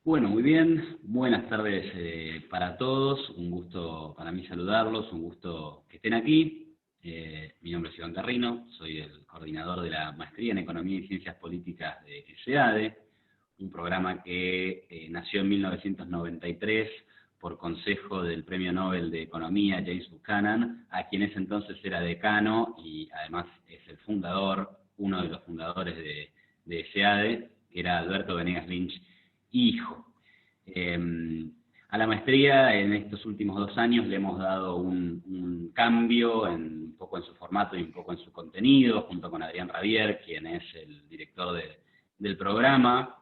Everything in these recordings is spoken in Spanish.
Bueno, muy bien. Buenas tardes para todos. Un gusto para mí saludarlos, un gusto que estén aquí. Mi nombre es Iván Carrino, soy el coordinador de la Maestría en Economía y Ciencias Políticas de SEADE, un programa que nació en 1993 por consejo del Premio Nobel de Economía James Buchanan, a quien ese entonces era decano y además es el fundador, uno de los fundadores de SEADE, que era Alberto Venegas Lynch hijo. A la maestría en estos últimos 2 años le hemos dado un cambio un poco en su formato y un poco en su contenido, junto con Adrián Rabier, quien es el director del programa,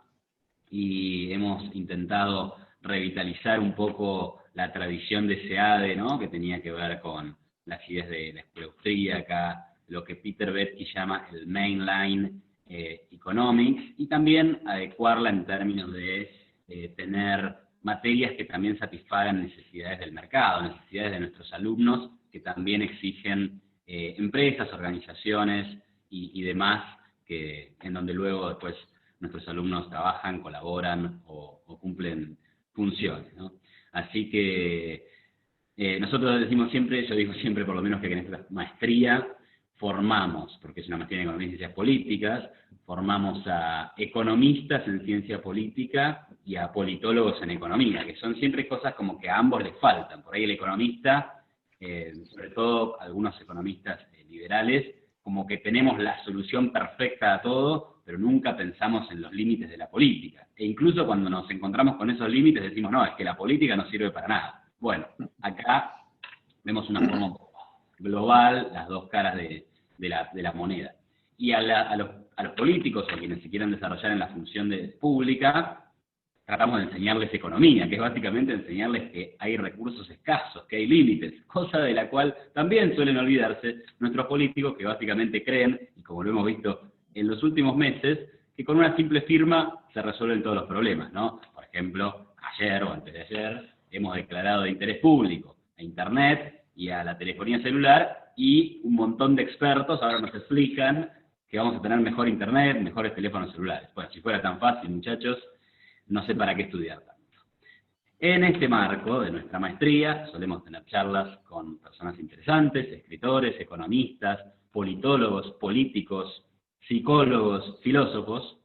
y hemos intentado revitalizar un poco la tradición de SEADE, ¿no? Que tenía que ver con las ideas de la escuela austríaca, lo que Peter Betsky llama el mainline economics, y también adecuarla en términos de tener materias que también satisfagan necesidades del mercado, necesidades de nuestros alumnos, que también exigen empresas, organizaciones y demás, en donde luego después nuestros alumnos trabajan, colaboran o cumplen funciones, ¿no? Así que nosotros decimos siempre, yo digo siempre por lo menos que en esta maestría formamos, porque es una maestría en Economía y Ciencias Políticas, formamos a economistas en ciencia política y a politólogos en economía, que son siempre cosas como que a ambos les faltan. Por ahí el economista, sobre todo algunos economistas liberales, como que tenemos la solución perfecta a todo, pero nunca pensamos en los límites de la política. E incluso cuando nos encontramos con esos límites decimos, no, es que la política no sirve para nada. Bueno, acá vemos una forma un poco global, las dos caras de la moneda. Y a los políticos o quienes se quieran desarrollar en la función pública, tratamos de enseñarles economía, que es básicamente enseñarles que hay recursos escasos, que hay límites, cosa de la cual también suelen olvidarse nuestros políticos, que básicamente creen, y como lo hemos visto en los últimos meses, que con una simple firma se resuelven todos los problemas, ¿no? Por ejemplo, ayer o antes de ayer hemos declarado de interés público a Internet y a la telefonía celular, y un montón de expertos ahora nos explican que vamos a tener mejor Internet, mejores teléfonos celulares. Bueno, si fuera tan fácil, muchachos, no sé para qué estudiar tanto. En este marco de nuestra maestría solemos tener charlas con personas interesantes, escritores, economistas, politólogos, políticos, psicólogos, filósofos,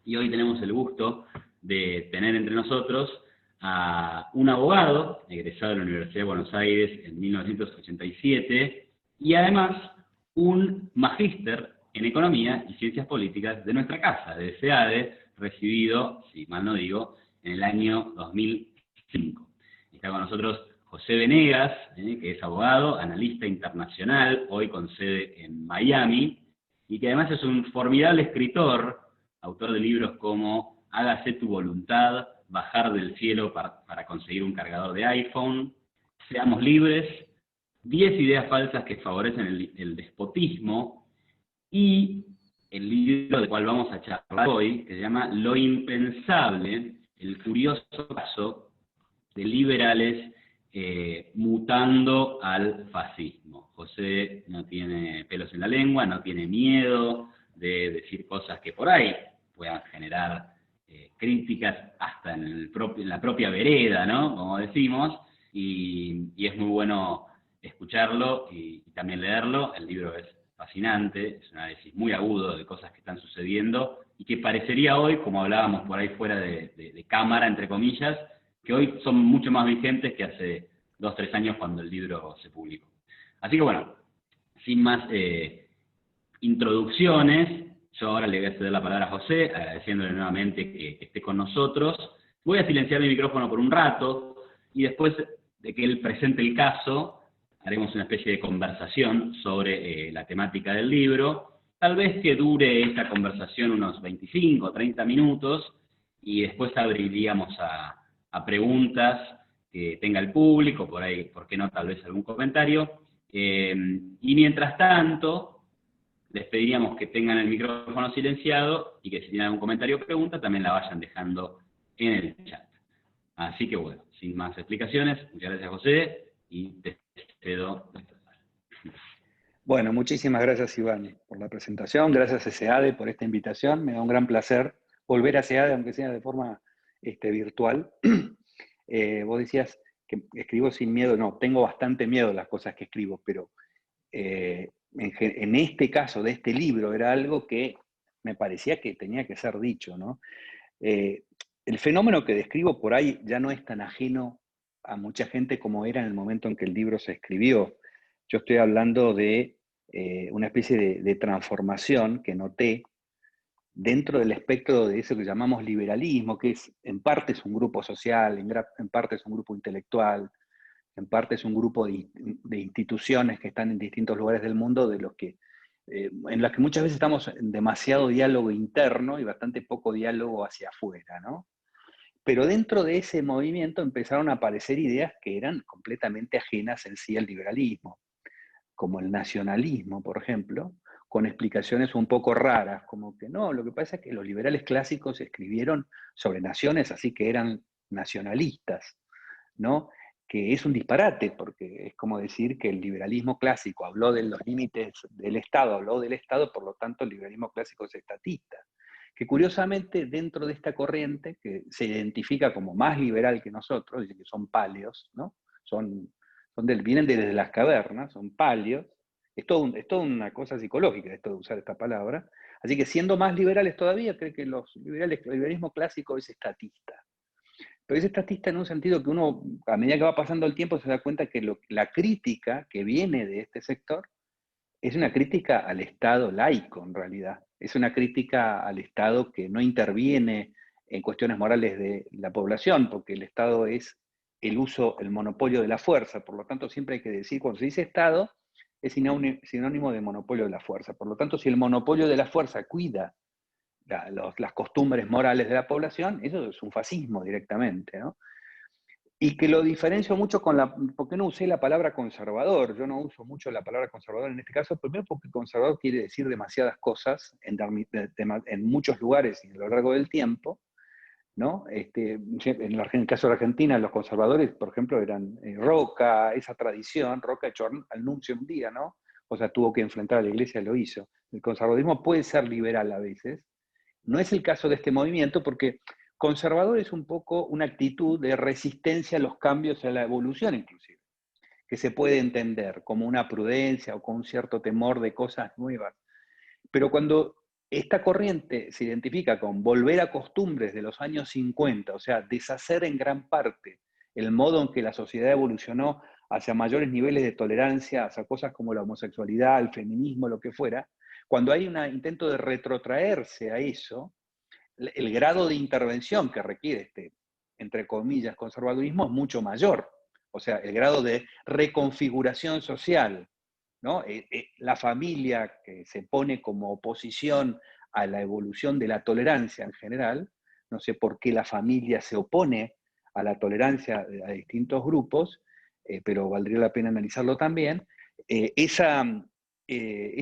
y hoy tenemos el gusto de tener entre nosotros a un abogado, egresado de la Universidad de Buenos Aires en 1987, y además un magíster en Economía y Ciencias Políticas de nuestra casa, de SEADE, recibido, si mal no digo, en el año 2005. Está con nosotros José Venegas, que es abogado, analista internacional, hoy con sede en Miami, y que además es un formidable escritor, autor de libros como Hágase tu voluntad, Bajar del cielo para conseguir un cargador de iPhone, Seamos libres, 10 ideas falsas que favorecen el despotismo, y el libro del cual vamos a charlar hoy, que se llama Lo impensable, el curioso caso de liberales mutando al fascismo. José no tiene pelos en la lengua, no tiene miedo de decir cosas que por ahí puedan generar críticas hasta en la propia vereda, ¿no? Como decimos, y es muy bueno escucharlo y también leerlo. El libro es fascinante, es un análisis muy agudo de cosas que están sucediendo y que parecería hoy, como hablábamos por ahí fuera de cámara, entre comillas, que hoy son mucho más vigentes que hace 2 o 3 años cuando el libro se publicó. Así que bueno, sin más introducciones, yo ahora le voy a ceder la palabra a José, agradeciéndole nuevamente que esté con nosotros. Voy a silenciar mi micrófono por un rato y después de que él presente el caso, haremos una especie de conversación sobre la temática del libro. Tal vez que dure esta conversación unos 25 o 30 minutos y después abriríamos a preguntas que tenga el público, por ahí, por qué no, tal vez algún comentario. Y mientras tanto, les pediríamos que tengan el micrófono silenciado y que si tienen algún comentario o pregunta también la vayan dejando en el chat. Así que bueno, sin más explicaciones, muchas gracias José y te cedo. Bueno, muchísimas gracias Iván por la presentación, gracias a SEADE por esta invitación, me da un gran placer volver a SEADE, aunque sea de forma virtual. Vos decías que escribo sin miedo. No, tengo bastante miedo de las cosas que escribo, pero en este caso de este libro era algo que me parecía que tenía que ser dicho, ¿no? El fenómeno que describo por ahí ya no es tan ajeno a mucha gente como era en el momento en que el libro se escribió. Yo estoy hablando de una especie de transformación que noté dentro del espectro de eso que llamamos liberalismo, que es en parte es un grupo social, en parte es un grupo intelectual, en parte es un grupo de instituciones que están en distintos lugares del mundo, en las que muchas veces estamos en demasiado diálogo interno y bastante poco diálogo hacia afuera, ¿no? Pero dentro de ese movimiento empezaron a aparecer ideas que eran completamente ajenas en sí al liberalismo, como el nacionalismo, por ejemplo, con explicaciones un poco raras, como que no, lo que pasa es que los liberales clásicos escribieron sobre naciones, así que eran nacionalistas, ¿no? Que es un disparate, porque es como decir que el liberalismo clásico habló de los límites del Estado, habló del Estado, por lo tanto el liberalismo clásico es estatista. Que curiosamente dentro de esta corriente, que se identifica como más liberal que nosotros, dice que son palios, ¿no? Vienen desde las cavernas, son palios, es toda una cosa psicológica esto de usar esta palabra, así que siendo más liberales todavía, cree que el liberalismo clásico es estatista. Pero es estatista en un sentido que uno, a medida que va pasando el tiempo, se da cuenta que la crítica que viene de este sector es una crítica al Estado laico, en realidad. Es una crítica al Estado que no interviene en cuestiones morales de la población, porque el Estado es el monopolio de la fuerza. Por lo tanto, siempre hay que decir, cuando se dice Estado, es sinónimo de monopolio de la fuerza. Por lo tanto, si el monopolio de la fuerza cuida las costumbres morales de la población, eso es un fascismo directamente, ¿no? Y que lo diferencio mucho porque no usé la palabra conservador. Yo no uso mucho la palabra conservador en este caso, primero porque conservador quiere decir demasiadas cosas en muchos lugares y a lo largo del tiempo, ¿no? En el caso de Argentina, los conservadores, por ejemplo, eran Roca, esa tradición, Roca echó al nuncio un día, ¿no? O sea, tuvo que enfrentar a la iglesia y lo hizo. El conservadurismo puede ser liberal a veces. No es el caso de este movimiento porque conservador es un poco una actitud de resistencia a los cambios, a la evolución inclusive, que se puede entender como una prudencia o con un cierto temor de cosas nuevas. Pero cuando esta corriente se identifica con volver a costumbres de los años 50, o sea, deshacer en gran parte el modo en que la sociedad evolucionó hacia mayores niveles de tolerancia, hacia cosas como la homosexualidad, el feminismo, lo que fuera, cuando hay un intento de retrotraerse a eso, el grado de intervención que requiere entre comillas, conservadurismo es mucho mayor. O sea, el grado de reconfiguración social, ¿no? La familia que se pone como oposición a la evolución de la tolerancia en general, no sé por qué la familia se opone a la tolerancia a distintos grupos, pero valdría la pena analizarlo también. Esa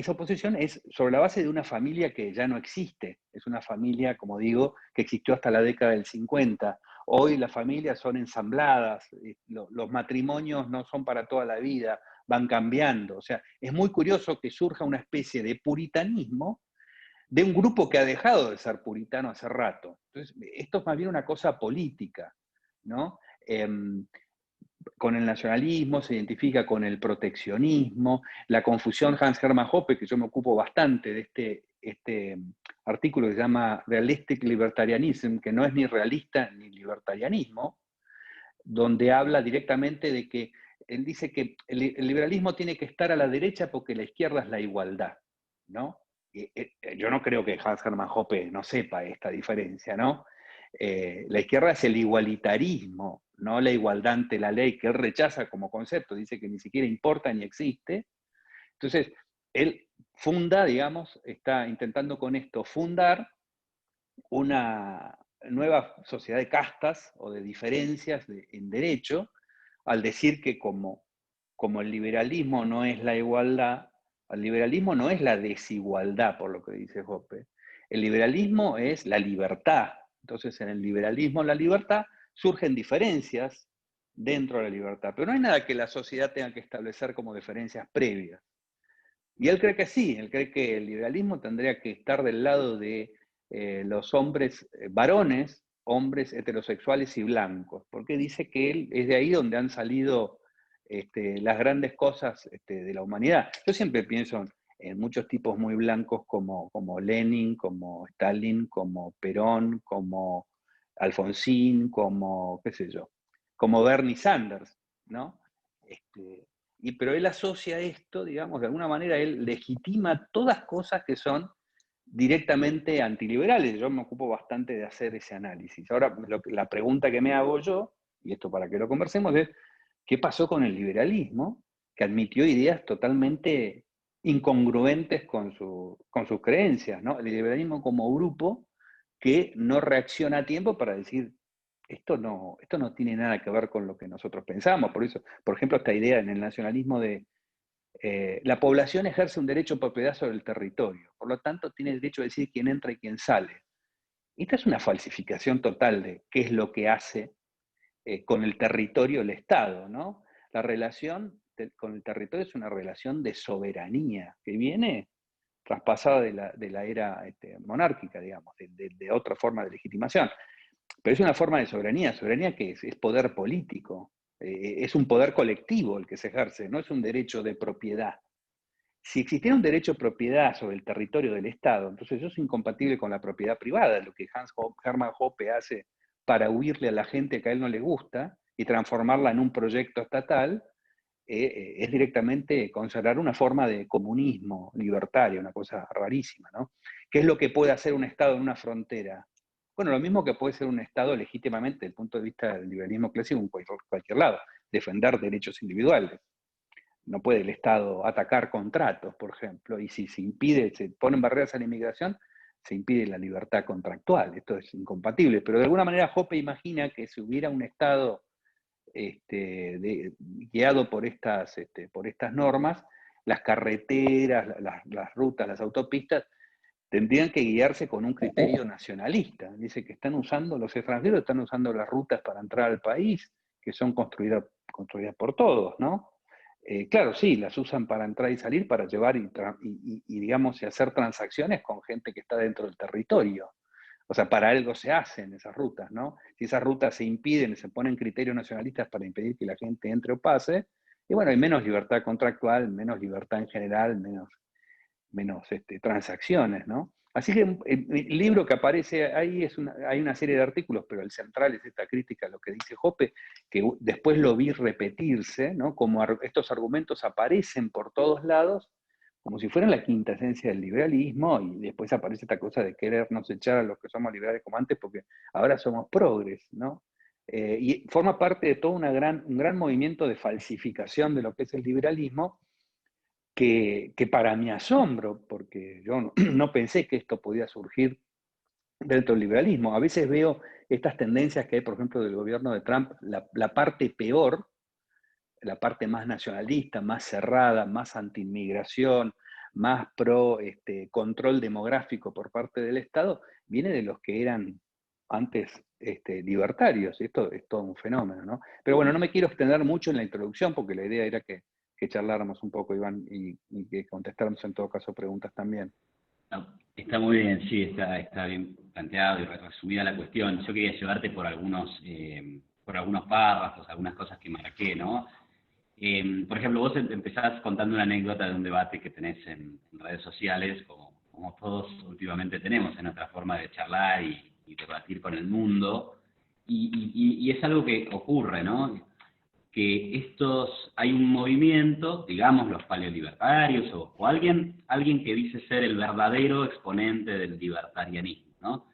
oposición es sobre la base de una familia que ya no existe. Es una familia, como digo, que existió hasta la década del 50. Hoy las familias son ensambladas, los matrimonios no son para toda la vida, van cambiando. O sea, es muy curioso que surja una especie de puritanismo de un grupo que ha dejado de ser puritano hace rato. Entonces, esto es más bien una cosa política, ¿no? Con el nacionalismo se identifica con el proteccionismo, la confusión Hans Hermann Hoppe, que yo me ocupo bastante de este artículo que se llama Realistic Libertarianism, que no es ni realista ni libertarianismo, donde habla directamente de que él dice que el liberalismo tiene que estar a la derecha porque la izquierda es la igualdad, ¿no? Yo no creo que Hans Hermann Hoppe no sepa esta diferencia, ¿no? La izquierda es el igualitarismo, no la igualdad ante la ley, que él rechaza como concepto, dice que ni siquiera importa ni existe. Entonces, él funda, digamos, está intentando con esto fundar una nueva sociedad de castas o de diferencias en derecho, al decir que como el liberalismo no es la igualdad, el liberalismo no es la desigualdad, por lo que dice Hoppe. El liberalismo es la libertad. Entonces, en el liberalismo, la libertad, surgen diferencias dentro de la libertad. Pero no hay nada que la sociedad tenga que establecer como diferencias previas. Y él cree que sí, él cree que el liberalismo tendría que estar del lado de los hombres varones hombres heterosexuales y blancos, porque dice que él es de ahí donde han salido las grandes cosas de la humanidad. Yo siempre pienso en muchos tipos muy blancos como Lenin, como Stalin, como Perón, como Alfonsín, como, qué sé yo, como Bernie Sanders, ¿no? Pero él asocia esto, digamos, de alguna manera él legitima todas cosas que son directamente antiliberales. Yo me ocupo bastante de hacer ese análisis. Ahora, la pregunta que me hago yo, y esto para que lo conversemos, es ¿qué pasó con el liberalismo que admitió ideas totalmente incongruentes con sus creencias, ¿no? El liberalismo como grupo que no reacciona a tiempo para decir, esto no tiene nada que ver con lo que nosotros pensamos. Por eso, por ejemplo, esta idea en el nacionalismo de la población ejerce un derecho de propiedad sobre el territorio, por lo tanto tiene derecho a decir quién entra y quién sale. Esta es una falsificación total de qué es lo que hace con el territorio el Estado, ¿no? La relación con el territorio es una relación de soberanía que viene traspasada de la era monárquica, digamos, de otra forma de legitimación. Pero es una forma de soberanía. ¿Soberanía qué es? Es poder político. Es un poder colectivo el que se ejerce, no es un derecho de propiedad. Si existiera un derecho de propiedad sobre el territorio del Estado, entonces eso es incompatible con la propiedad privada, lo que Hermann Hoppe hace para huirle a la gente que a él no le gusta y transformarla en un proyecto estatal, es directamente consagrar una forma de comunismo libertario, una cosa rarísima, ¿no? ¿Qué es lo que puede hacer un Estado en una frontera? Bueno, lo mismo que puede ser un Estado legítimamente desde el punto de vista del liberalismo clásico en cualquier lado, defender derechos individuales. No puede el Estado atacar contratos, por ejemplo, y si se impide, se ponen barreras a la inmigración, se impide la libertad contractual. Esto es incompatible, pero de alguna manera Hoppe imagina que si hubiera un Estado guiado por estas normas, las carreteras, las rutas, las autopistas, tendrían que guiarse con un criterio nacionalista. Dice que los extranjeros están usando las rutas para entrar al país, que son construidas por todos, ¿no? Claro, sí, las usan para entrar y salir, para llevar digamos, y hacer transacciones con gente que está dentro del territorio. O sea, para algo se hacen esas rutas, ¿no? Si esas rutas se impiden, se ponen criterios nacionalistas para impedir que la gente entre o pase, y bueno, hay menos libertad contractual, menos libertad en general, menos transacciones, ¿no? Así que el libro que aparece ahí hay una serie de artículos, pero el central es esta crítica a lo que dice Hoppe, que después lo vi repetirse, ¿no? Como estos argumentos aparecen por todos lados, como si fueran la quinta esencia del liberalismo, y después aparece esta cosa de querernos echar a los que somos liberales como antes, porque ahora somos progres, ¿no? Y forma parte de todo un gran movimiento de falsificación de lo que es el liberalismo, que para mi asombro, porque yo no pensé que esto podía surgir dentro del liberalismo. A veces veo estas tendencias que hay, por ejemplo, del gobierno de Trump, la parte peor, la parte más nacionalista, más cerrada, más anti-inmigración, más pro control demográfico por parte del Estado, viene de los que eran antes libertarios. Esto es todo un fenómeno, ¿no? Pero bueno, no me quiero extender mucho en la introducción, porque la idea era que charláramos un poco, Iván, y que contestáramos en todo caso preguntas también. No, está muy bien, sí, está bien planteado y resumida la cuestión. Yo quería llevarte por algunos párrafos, algunas cosas que marqué, ¿no? Por ejemplo, vos empezás contando una anécdota de un debate que tenés en redes sociales, como todos últimamente tenemos en nuestra forma de charlar y debatir con el mundo, y es algo que ocurre, ¿no? Que hay un movimiento, digamos los paleolibertarios, o alguien que dice ser el verdadero exponente del libertarianismo, ¿no?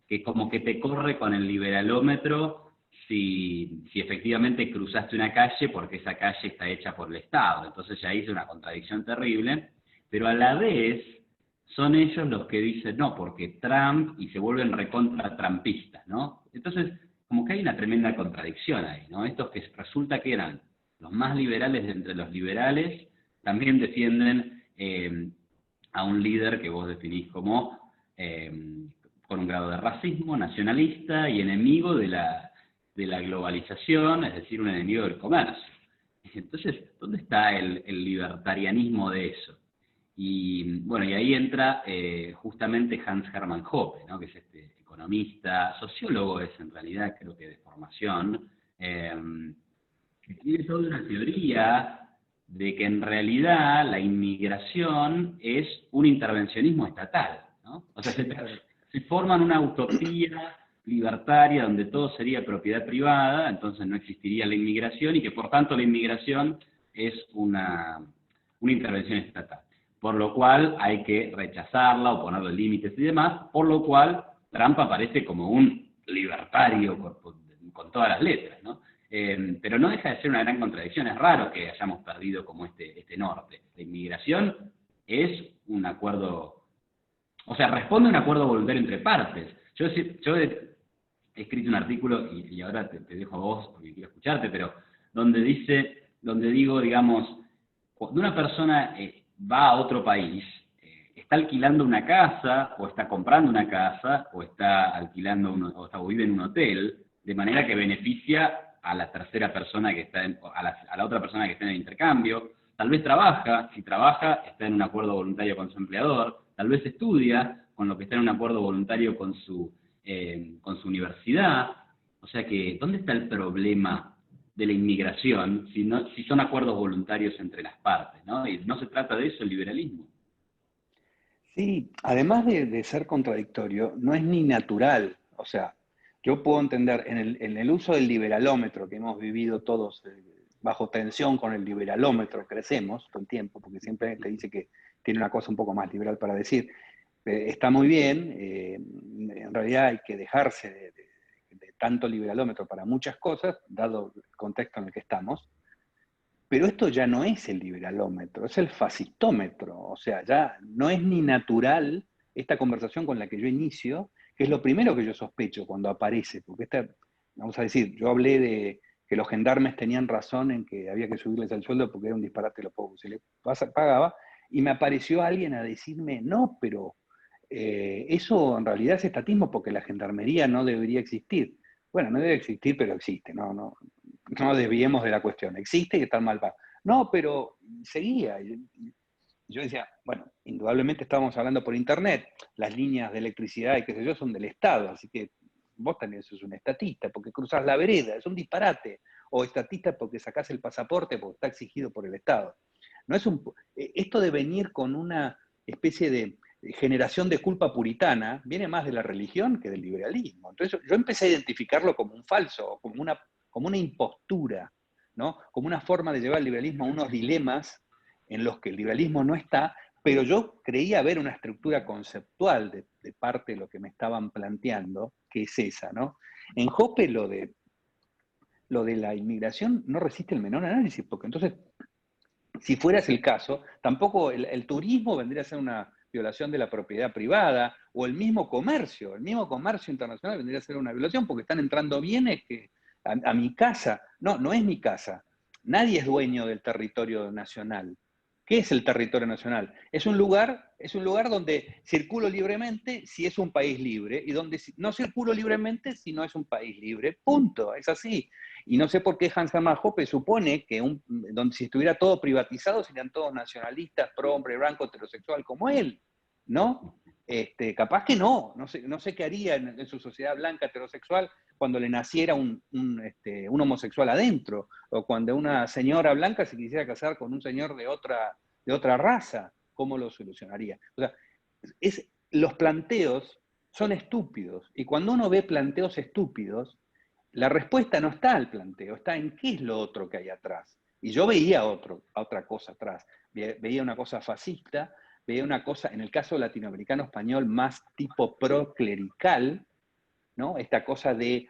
Que como que te corre con el liberalómetro si efectivamente cruzaste una calle porque esa calle está hecha por el Estado. Entonces ya hice una contradicción terrible, pero a la vez son ellos los que dicen no, porque Trump, y se vuelven recontra trampistas, ¿no? Entonces, como que hay una tremenda contradicción ahí, ¿no? Estos que resulta que eran los más liberales de entre los liberales, también defienden a un líder que vos definís como con un grado de racismo, nacionalista y enemigo de la globalización, es decir, un enemigo del comercio. Entonces, ¿dónde está el libertarianismo de eso? Y bueno, y ahí entra justamente Hans Hermann Hoppe, ¿no? Que es este economista, sociólogo es en realidad, creo que de formación, que tiene toda una teoría de que en realidad la inmigración es un intervencionismo estatal, ¿no? O sea, se forman una utopía libertaria donde todo sería propiedad privada, entonces no existiría la inmigración y que por tanto la inmigración es una intervención estatal. Por lo cual hay que rechazarla o ponerle límites y demás, por lo cual Trump aparece como un libertario con todas las letras, ¿no? Pero no deja de ser una gran contradicción. Es raro que hayamos perdido como este norte. La inmigración es un acuerdo, o sea, responde a un acuerdo voluntario entre partes. Yo he escrito un artículo, y ahora te dejo a vos porque quiero escucharte, pero donde digo, digamos, cuando una persona va a otro país, está alquilando una casa, o está comprando una casa, o está alquilando o vive en un hotel, de manera que beneficia a la tercera persona que está a la otra persona que está en el intercambio. Tal vez trabaja, si trabaja, está en un acuerdo voluntario con su empleador, tal vez estudia, con lo que está en un acuerdo voluntario con su universidad. O sea que, ¿dónde está el problema de la inmigración si son acuerdos voluntarios entre las partes, ¿no? Y no se trata de eso el liberalismo. Sí, además de ser contradictorio, no es ni natural. O sea, yo puedo entender en el uso del liberalómetro que hemos vivido todos bajo tensión con el liberalómetro, crecemos todo el tiempo, porque siempre te dice que tiene una cosa un poco más liberal para decir. Está muy bien, en realidad hay que dejarse de tanto liberalómetro para muchas cosas, dado el contexto en el que estamos. Pero esto ya no es el liberalómetro, es el fascistómetro. O sea, ya no es ni natural esta conversación con la que yo inicio, que es lo primero que yo sospecho cuando aparece. Porque vamos a decir, yo hablé de que los gendarmes tenían razón en que había que subirles el sueldo porque era un disparate lo poco que se les pagaba, y me apareció alguien a decirme, no, pero eso en realidad es estatismo porque la gendarmería no debería existir. Bueno, no debe existir, pero existe, no desviemos de la cuestión. Existe y está mal pago. No, pero seguía. Yo decía, bueno, indudablemente estábamos hablando por internet, las líneas de electricidad y qué sé yo son del Estado, así que vos también sos un estatista porque cruzás la vereda, es un disparate. O estatista porque sacás el pasaporte porque está exigido por el Estado. No es esto de venir con una especie de generación de culpa puritana viene más de la religión que del liberalismo. Entonces yo empecé a identificarlo como un falso, como una impostura, ¿no? Como una forma de llevar el liberalismo a unos dilemas en los que el liberalismo no está, pero yo creía ver una estructura conceptual de parte de lo que me estaban planteando, que es esa, ¿no? En Hoppe lo de la inmigración no resiste el menor análisis, porque entonces, si fuera ese el caso, tampoco el turismo vendría a ser una violación de la propiedad privada, o el mismo comercio internacional vendría a ser una violación, porque están entrando bienes que a mi casa, no es mi casa, nadie es dueño del territorio nacional. ¿Qué es el territorio nacional? Es un lugar donde circulo libremente si es un país libre, y donde no circulo libremente si no es un país libre. Punto, es así. Y no sé por qué Hans Hermann Hoppe supone que donde si estuviera todo privatizado serían todos nacionalistas, pro hombre blanco, heterosexual como él, ¿no? Capaz que no sé qué haría en su sociedad blanca heterosexual cuando le naciera un homosexual adentro, o cuando una señora blanca se quisiera casar con un señor de otra raza, ¿cómo lo solucionaría? O sea, los planteos son estúpidos, y cuando uno ve planteos estúpidos, la respuesta no está al planteo, está en qué es lo otro que hay atrás. Y yo veía otra cosa atrás, veía una cosa fascista, veía una cosa, en el caso latinoamericano español, más tipo proclerical, ¿no? Esta cosa de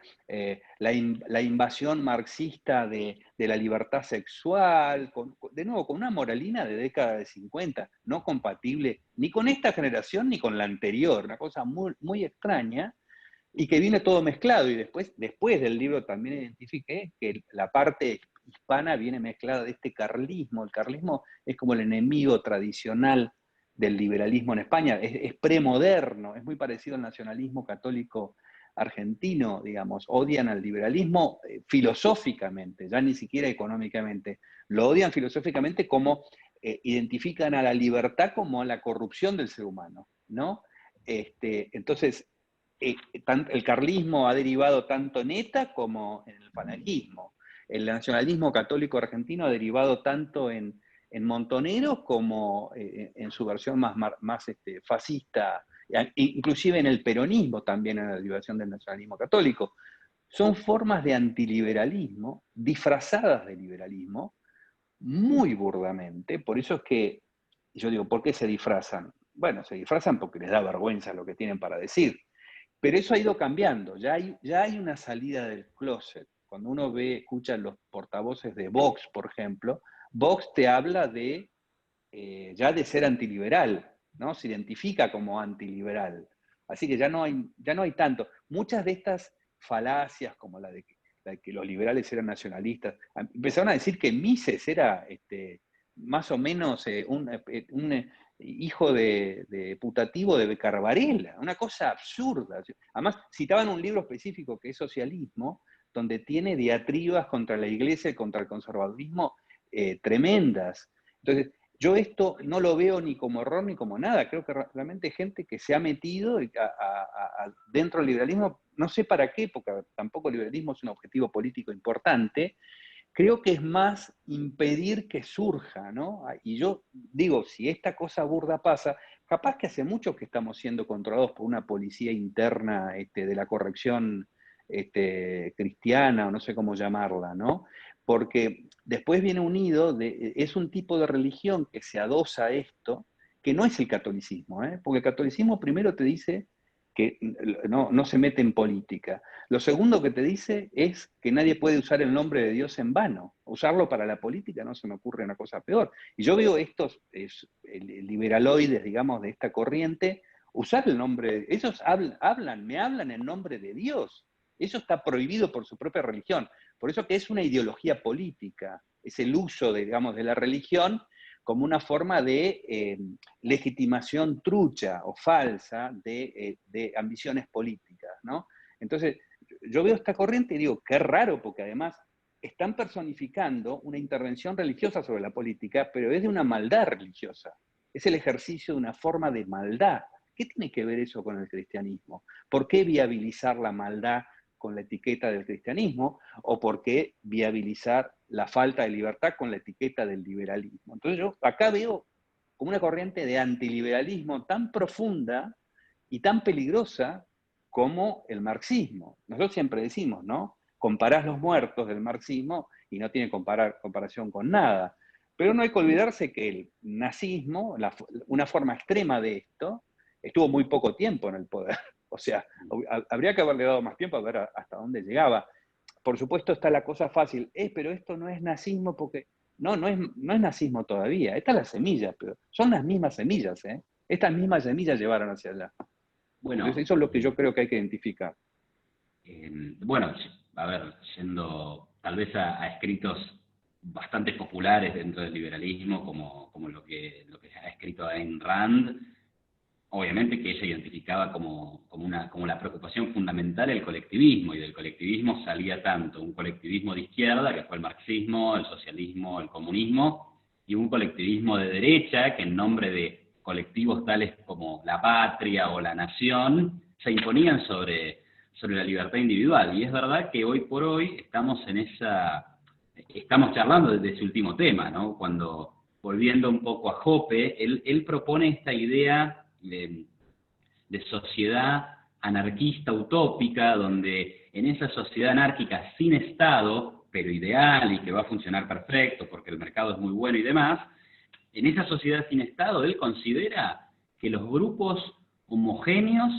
la invasión marxista de la libertad sexual, de nuevo, con una moralina de década de 50, no compatible ni con esta generación ni con la anterior, una cosa muy, muy extraña, y que viene todo mezclado. Y después del libro también identifiqué que la parte hispana viene mezclada de este carlismo. El carlismo es como el enemigo tradicional del liberalismo en España, es premoderno, es muy parecido al nacionalismo católico argentino, digamos. Odian al liberalismo filosóficamente, ya ni siquiera económicamente. Lo odian filosóficamente como identifican a la libertad como la corrupción del ser humano, ¿no? Entonces, el carlismo ha derivado tanto en ETA como en el falangismo. El nacionalismo católico argentino ha derivado tanto en Montoneros como en su versión más fascista, inclusive en el peronismo también en la derivación del nacionalismo católico. Son formas de antiliberalismo, disfrazadas de liberalismo, muy burdamente. Por eso es que, yo digo, ¿por qué se disfrazan? Bueno, se disfrazan porque les da vergüenza lo que tienen para decir. Pero eso ha ido cambiando, ya hay una salida del closet. Cuando uno escucha los portavoces de Vox, por ejemplo, Vox te habla ya de ser antiliberal, ¿no? Se identifica como antiliberal. Así que ya no hay tanto. Muchas de estas falacias, como la de que los liberales eran nacionalistas, empezaron a decir que Mises era más o menos un hijo de putativo de Becar Varela, una cosa absurda. Además, citaban un libro específico que es Socialismo, donde tiene diatribas contra la iglesia y contra el conservadurismo tremendas. Entonces, yo esto no lo veo ni como error ni como nada. Creo que realmente hay gente que se ha metido dentro del liberalismo, no sé para qué, porque tampoco el liberalismo es un objetivo político importante. Creo que es más impedir que surja, ¿no? Y yo digo, si esta cosa burda pasa, capaz que hace mucho que estamos siendo controlados por una policía interna de la corrección cristiana, o no sé cómo llamarla, ¿no? Porque después viene unido, es un tipo de religión que se adosa a esto, que no es el catolicismo, ¿eh? Porque el catolicismo primero te dice que no se mete en política. Lo segundo que te dice es que nadie puede usar el nombre de Dios en vano. Usarlo para la política no se me ocurre una cosa peor. Y yo veo estos liberaloides, digamos, de esta corriente, usar el nombre, ellos me hablan en nombre de Dios. Eso está prohibido por su propia religión. Por eso que es una ideología política, es el uso, digamos, de la religión como una forma de legitimación trucha o falsa de ambiciones políticas, ¿no? Entonces, yo veo esta corriente y digo, qué raro, porque además están personificando una intervención religiosa sobre la política, pero es de una maldad religiosa. Es el ejercicio de una forma de maldad. ¿Qué tiene que ver eso con el cristianismo? ¿Por qué viabilizar la maldad con la etiqueta del cristianismo? ¿O por qué viabilizar la falta de libertad con la etiqueta del liberalismo? Entonces yo acá veo como una corriente de antiliberalismo tan profunda y tan peligrosa como el marxismo. Nosotros siempre decimos, ¿no? Comparás los muertos del marxismo y no tiene comparación con nada. Pero no hay que olvidarse que el nazismo, una forma extrema de esto, estuvo muy poco tiempo en el poder. O sea, habría que haberle dado más tiempo a ver hasta dónde llegaba. Por supuesto está la cosa fácil, pero esto no es nazismo porque... No es nazismo todavía. Estas son las semillas, pero son las mismas semillas, ¿eh? Estas mismas semillas llevaron hacia allá. Bueno, Entonces eso es lo que yo creo que hay que identificar. bueno, a ver, yendo tal vez a escritos bastante populares dentro del liberalismo, como lo que ha escrito Ayn Rand, obviamente que ella identificaba como la preocupación fundamental el colectivismo, y del colectivismo salía tanto un colectivismo de izquierda, que fue el marxismo, el socialismo, el comunismo, y un colectivismo de derecha, que en nombre de colectivos tales como la patria o la nación, se imponían sobre la libertad individual. Y es verdad que hoy por hoy estamos charlando de ese último tema, ¿no? Cuando, volviendo un poco a Hoppe, él propone esta idea de sociedad anarquista utópica, donde en esa sociedad anárquica sin Estado, pero ideal y que va a funcionar perfecto porque el mercado es muy bueno y demás, en esa sociedad sin Estado él considera que los grupos homogéneos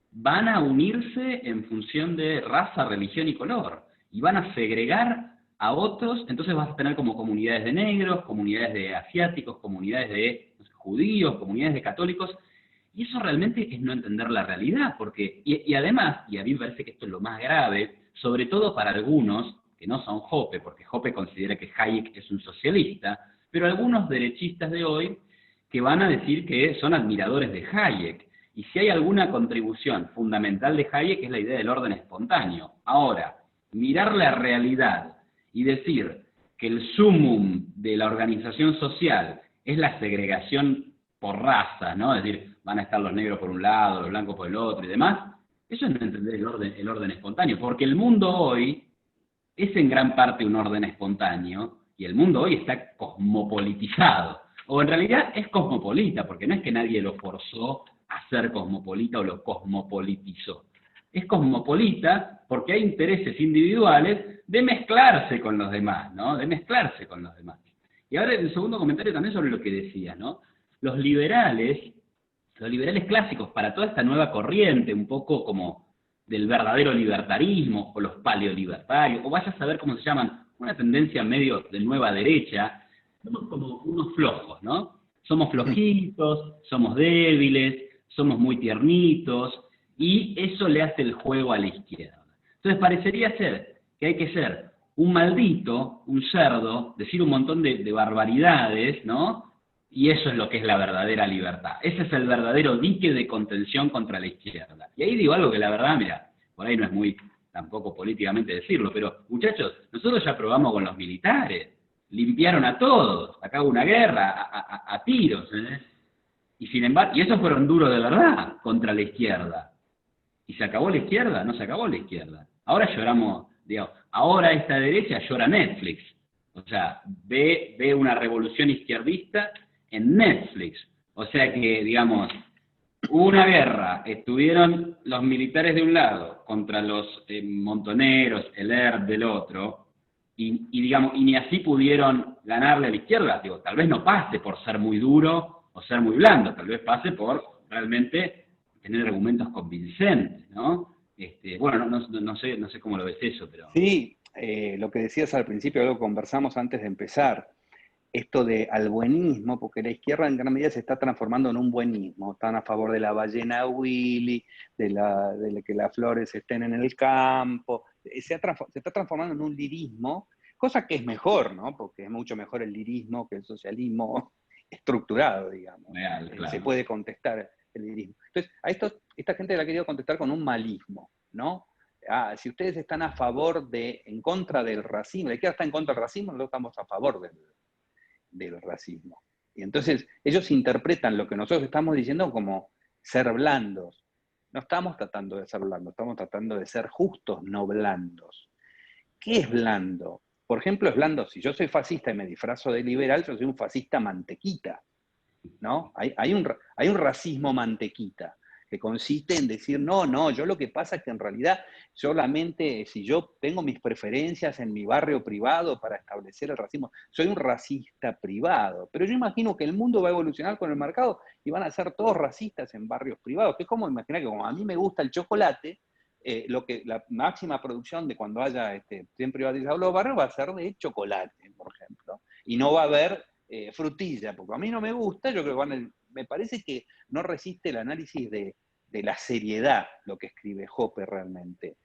van a unirse en función de raza, religión y color, y van a segregar a otros. Entonces vas a tener como comunidades de negros, comunidades de asiáticos, comunidades de judíos, comunidades de católicos, y eso realmente es no entender la realidad, porque, y además, y a mí me parece que esto es lo más grave, sobre todo para algunos, que no son Hoppe, porque Hoppe considera que Hayek es un socialista, pero algunos derechistas de hoy que van a decir que son admiradores de Hayek, y si hay alguna contribución fundamental de Hayek es la idea del orden espontáneo. Ahora, mirar la realidad y decir que el sumum de la organización social es la segregación por raza, ¿no? Es decir, van a estar los negros por un lado, los blancos por el otro y demás, Eso es no entender el orden espontáneo, porque el mundo hoy es en gran parte un orden espontáneo, y el mundo hoy está cosmopolitizado. O en realidad es cosmopolita, porque no es que nadie lo forzó a ser cosmopolita o lo cosmopolitizó. Es cosmopolita porque hay intereses individuales de mezclarse con los demás, ¿no? De mezclarse con los demás. Y ahora el segundo comentario también sobre lo que decías, ¿no? Los liberales clásicos, para toda esta nueva corriente, un poco como del verdadero libertarismo, o los paleolibertarios, o vaya a saber cómo se llaman, una tendencia medio de nueva derecha, somos como unos flojos, ¿no? Somos flojitos, somos débiles, somos muy tiernitos, y eso le hace el juego a la izquierda. Entonces parecería ser que hay que ser un maldito, un cerdo, decir un montón de barbaridades, ¿no? Y eso es lo que es la verdadera libertad. Ese es el verdadero dique de contención contra la izquierda. Y ahí digo algo que la verdad, mira, por ahí no es muy tampoco políticamente decirlo, pero muchachos, nosotros ya probamos con los militares, limpiaron a todos, acá hubo una guerra, a tiros, ¿eh? Y sin embargo, y esos fueron duros de verdad contra la izquierda. ¿Y se acabó la izquierda? No se acabó la izquierda. Ahora lloramos, digamos, ahora esta derecha llora Netflix. O sea, ve una revolución izquierdista en Netflix. O sea que, digamos, hubo una guerra, estuvieron los militares de un lado contra los montoneros, el ERP del otro, digamos, y ni así pudieron ganarle a la izquierda. Digo, tal vez no pase por ser muy duro o ser muy blando, tal vez pase por realmente tener argumentos convincentes, ¿no? Bueno, no sé cómo lo ves eso, pero... Sí, lo que decías al principio, algo que conversamos antes de empezar, esto de al buenismo, porque la izquierda en gran medida se está transformando en un buenismo, están a favor de la ballena Willy, de que las flores estén en el campo, se está transformando en un lirismo, cosa que es mejor, ¿no? Porque es mucho mejor el lirismo que el socialismo estructurado, digamos. Real, claro. Se puede contestar el lirismo. Entonces, esta gente la ha querido contestar con un malismo, ¿no? Si ustedes están a favor en contra del racismo, la izquierda está en contra del racismo, nosotros estamos a favor del racismo. Y entonces ellos interpretan lo que nosotros estamos diciendo como ser blandos. No estamos tratando de ser blandos, estamos tratando de ser justos, no blandos. ¿Qué es blando? Por ejemplo, es blando, si yo soy fascista y me disfrazo de liberal, yo soy un fascista mantequita, ¿no? Hay un racismo mantequita, que consiste en decir, no, yo lo que pasa es que en realidad solamente si yo tengo mis preferencias en mi barrio privado para establecer el racismo, soy un racista privado. Pero yo imagino que el mundo va a evolucionar con el mercado y van a ser todos racistas en barrios privados, que es como imaginar que como a mí me gusta el chocolate, la máxima producción de cuando haya 100 privatizados los barrios va a ser de chocolate, por ejemplo. Y no va a haber frutilla, porque a mí no me gusta, yo creo que me parece que no resiste el análisis de la seriedad lo que escribe Hoppe realmente.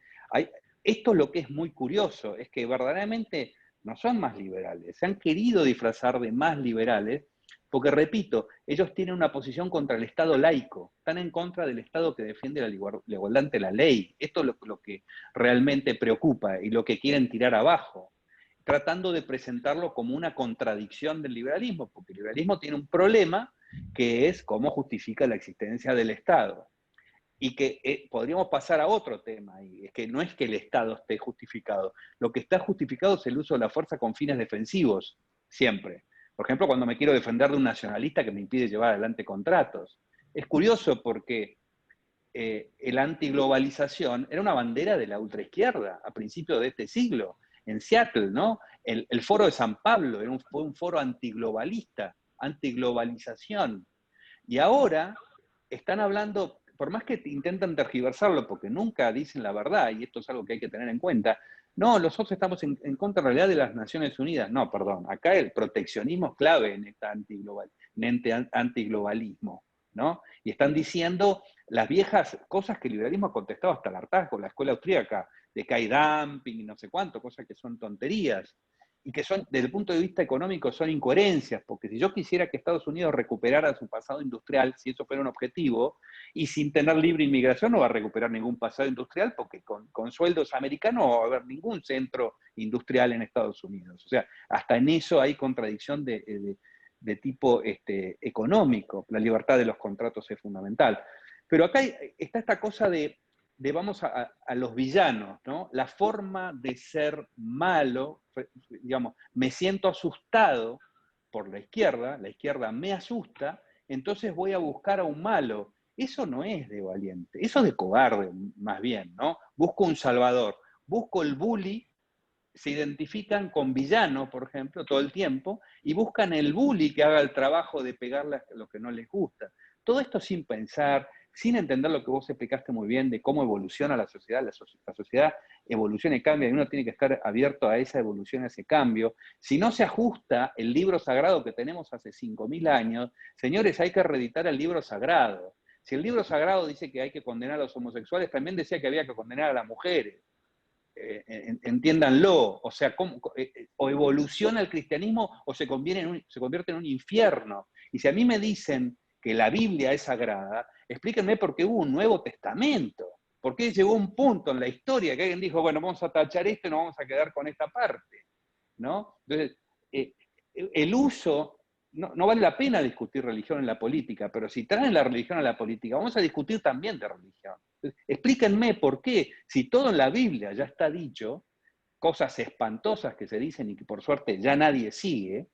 Esto es lo que es muy curioso, es que verdaderamente no son más liberales, se han querido disfrazar de más liberales, porque repito, ellos tienen una posición contra el Estado laico, están en contra del Estado que defiende la igualdad ante la ley. Esto es lo que realmente preocupa y lo que quieren tirar abajo, tratando de presentarlo como una contradicción del liberalismo, porque el liberalismo tiene un problema que es cómo justifica la existencia del Estado. Y que podríamos pasar a otro tema, y es que no es que el Estado esté justificado, lo que está justificado es el uso de la fuerza con fines defensivos, siempre. Por ejemplo, cuando me quiero defender de un nacionalista que me impide llevar adelante contratos. Es curioso porque la antiglobalización era una bandera de la ultraizquierda a principios de este siglo, en Seattle, ¿no? El foro de San Pablo fue un foro antiglobalista, antiglobalización. Y ahora están hablando, por más que intentan tergiversarlo, porque nunca dicen la verdad, y esto es algo que hay que tener en cuenta, no, nosotros estamos en contra en realidad de las Naciones Unidas. No, perdón, acá el proteccionismo es clave en este antiglobalismo, ¿no? Y están diciendo las viejas cosas que el liberalismo ha contestado hasta el hartazgo, la escuela austríaca, de que hay dumping y no sé cuánto, cosas que son tonterías, y que son, desde el punto de vista económico, son incoherencias, porque si yo quisiera que Estados Unidos recuperara su pasado industrial, si eso fuera un objetivo, y sin tener libre inmigración no va a recuperar ningún pasado industrial, porque con sueldos americanos no va a haber ningún centro industrial en Estados Unidos. O sea, hasta en eso hay contradicción de tipo económico. La libertad de los contratos es fundamental. Pero acá está esta cosa de vamos a los villanos, ¿no? La forma de ser malo, digamos, me siento asustado por la izquierda me asusta, entonces voy a buscar a un malo. Eso no es de valiente, eso es de cobarde, más bien, ¿no? Busco un salvador, busco el bully, se identifican con villanos, por ejemplo, todo el tiempo, y buscan el bully que haga el trabajo de pegarle a lo que no les gusta. Todo esto sin pensar, sin entender lo que vos explicaste muy bien de cómo evoluciona la sociedad. La sociedad evoluciona y cambia, y uno tiene que estar abierto a esa evolución, a ese cambio. Si no se ajusta el libro sagrado que tenemos hace 5.000 años, señores, hay que reeditar el libro sagrado. Si el libro sagrado dice que hay que condenar a los homosexuales, también decía que había que condenar a las mujeres. Entiéndanlo, o sea, o evoluciona el cristianismo o se convierte en un infierno. Y si a mí me dicen que la Biblia es sagrada, explíquenme por qué hubo un Nuevo Testamento. ¿Por qué llegó un punto en la historia que alguien dijo, bueno, vamos a tachar esto y nos vamos a quedar con esta parte? ¿No? Entonces, el uso, no vale la pena discutir religión en la política, pero si traen la religión a la política, vamos a discutir también de religión. Entonces, explíquenme por qué, si todo en la Biblia ya está dicho, cosas espantosas que se dicen y que por suerte ya nadie sigue,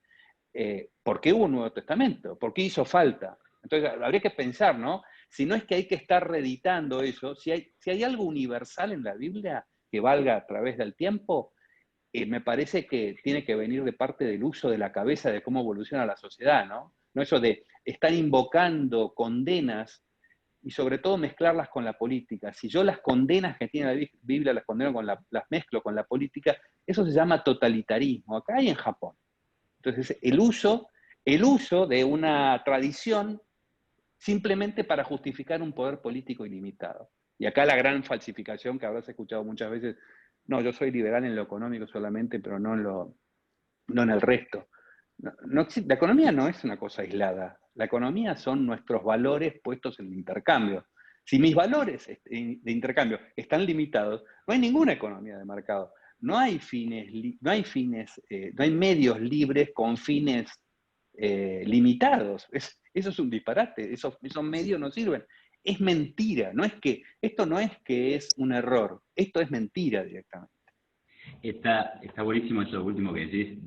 ¿por qué hubo un Nuevo Testamento? ¿Por qué hizo falta? Entonces, habría que pensar, ¿no? Si no es que hay que estar reeditando eso, si hay algo universal en la Biblia que valga a través del tiempo, me parece que tiene que venir de parte del uso de la cabeza de cómo evoluciona la sociedad, ¿no? No eso de estar invocando condenas y sobre todo mezclarlas con la política. Si yo las condenas que tiene la Biblia las condeno las mezclo con la política, eso se llama totalitarismo, acá y en Japón. Entonces, el uso de una tradición simplemente para justificar un poder político ilimitado. Y acá la gran falsificación que habrás escuchado muchas veces, no, yo soy liberal en lo económico solamente, pero no en el resto. La economía no es una cosa aislada. La economía son nuestros valores puestos en el intercambio. Si mis valores de intercambio están limitados, no hay ninguna economía de mercado. No hay medios libres con fines limitados. Eso es un disparate. Esos medios no sirven. Es mentira. Esto no es que es un error. Esto es mentira directamente. Está buenísimo eso último que decís.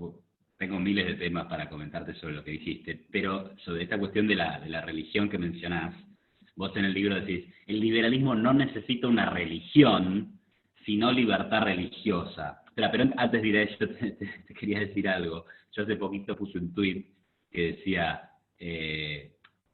Tengo miles de temas para comentarte sobre lo que dijiste, pero sobre esta cuestión de la religión que mencionás, vos en el libro decís, el liberalismo no necesita una religión, sino libertad religiosa. Pero antes de ir a eso, te quería decir algo. Yo hace poquito puse un tuit que decía,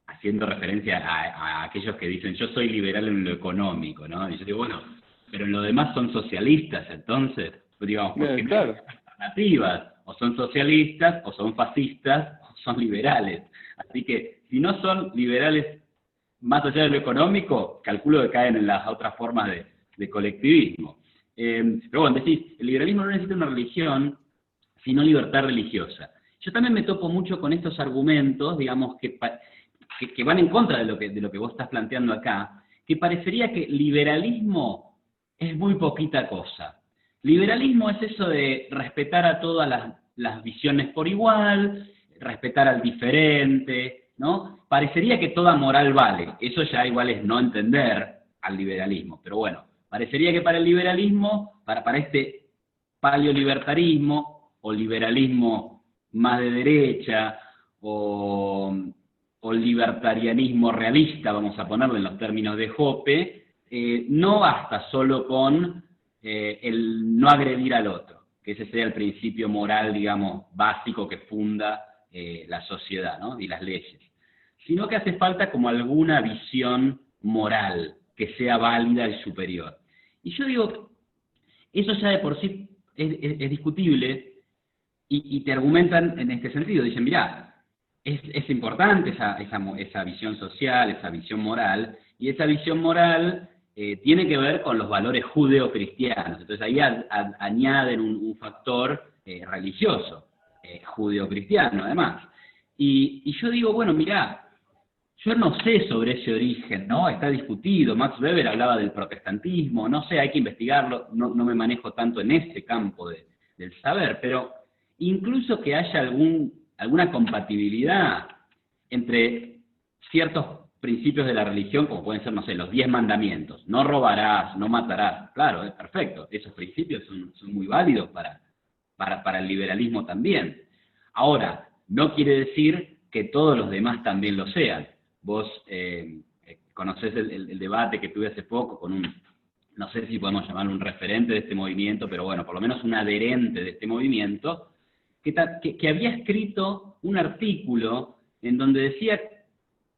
haciendo referencia a aquellos que dicen, yo soy liberal en lo económico, ¿no? Y yo digo, bueno, pero en lo demás son socialistas, entonces, digamos, porque claro. no hay alternativas, o son socialistas, o son fascistas, o son liberales. Así que, si no son liberales más allá de lo económico, calculo que caen en las otras formas de colectivismo. Pero bueno, decís, el liberalismo no necesita una religión, sino libertad religiosa. Yo también me topo mucho con estos argumentos, digamos, que van en contra de lo que vos estás planteando acá, que parecería que liberalismo es muy poquita cosa. Liberalismo es eso de respetar a todas las visiones por igual, respetar al diferente, ¿no? Parecería que toda moral vale. Eso ya igual es no entender al liberalismo. Pero bueno, parecería que para el liberalismo, para este paleolibertarismo o liberalismo más de derecha o libertarianismo realista, vamos a ponerlo en los términos de Hoppe, no basta solo con el no agredir al otro, que ese sería el principio moral, digamos, básico que funda la sociedad, ¿no? Y las leyes, sino que hace falta como alguna visión moral que sea válida y superior. Y yo digo, eso ya de por sí es discutible, y te argumentan en este sentido, dicen, mirá, es importante esa visión social, esa visión moral, y esa visión moral tiene que ver con los valores judeocristianos. Entonces ahí añaden un factor religioso, judeocristiano además. Y yo digo, bueno, mirá, yo no sé sobre ese origen, ¿no? Está discutido, Max Weber hablaba del protestantismo, no sé, hay que investigarlo, no me manejo tanto en ese campo del saber, pero incluso que haya alguna compatibilidad entre ciertos principios de la religión, como pueden ser, no sé, los 10 mandamientos. No robarás, no matarás. Claro, es perfecto. Esos principios son muy válidos para el liberalismo también. Ahora, no quiere decir que todos los demás también lo sean. Vos conocés el debate que tuve hace poco con no sé si podemos llamarlo un referente de este movimiento, pero bueno, por lo menos un adherente de este movimiento, que había escrito un artículo en donde decía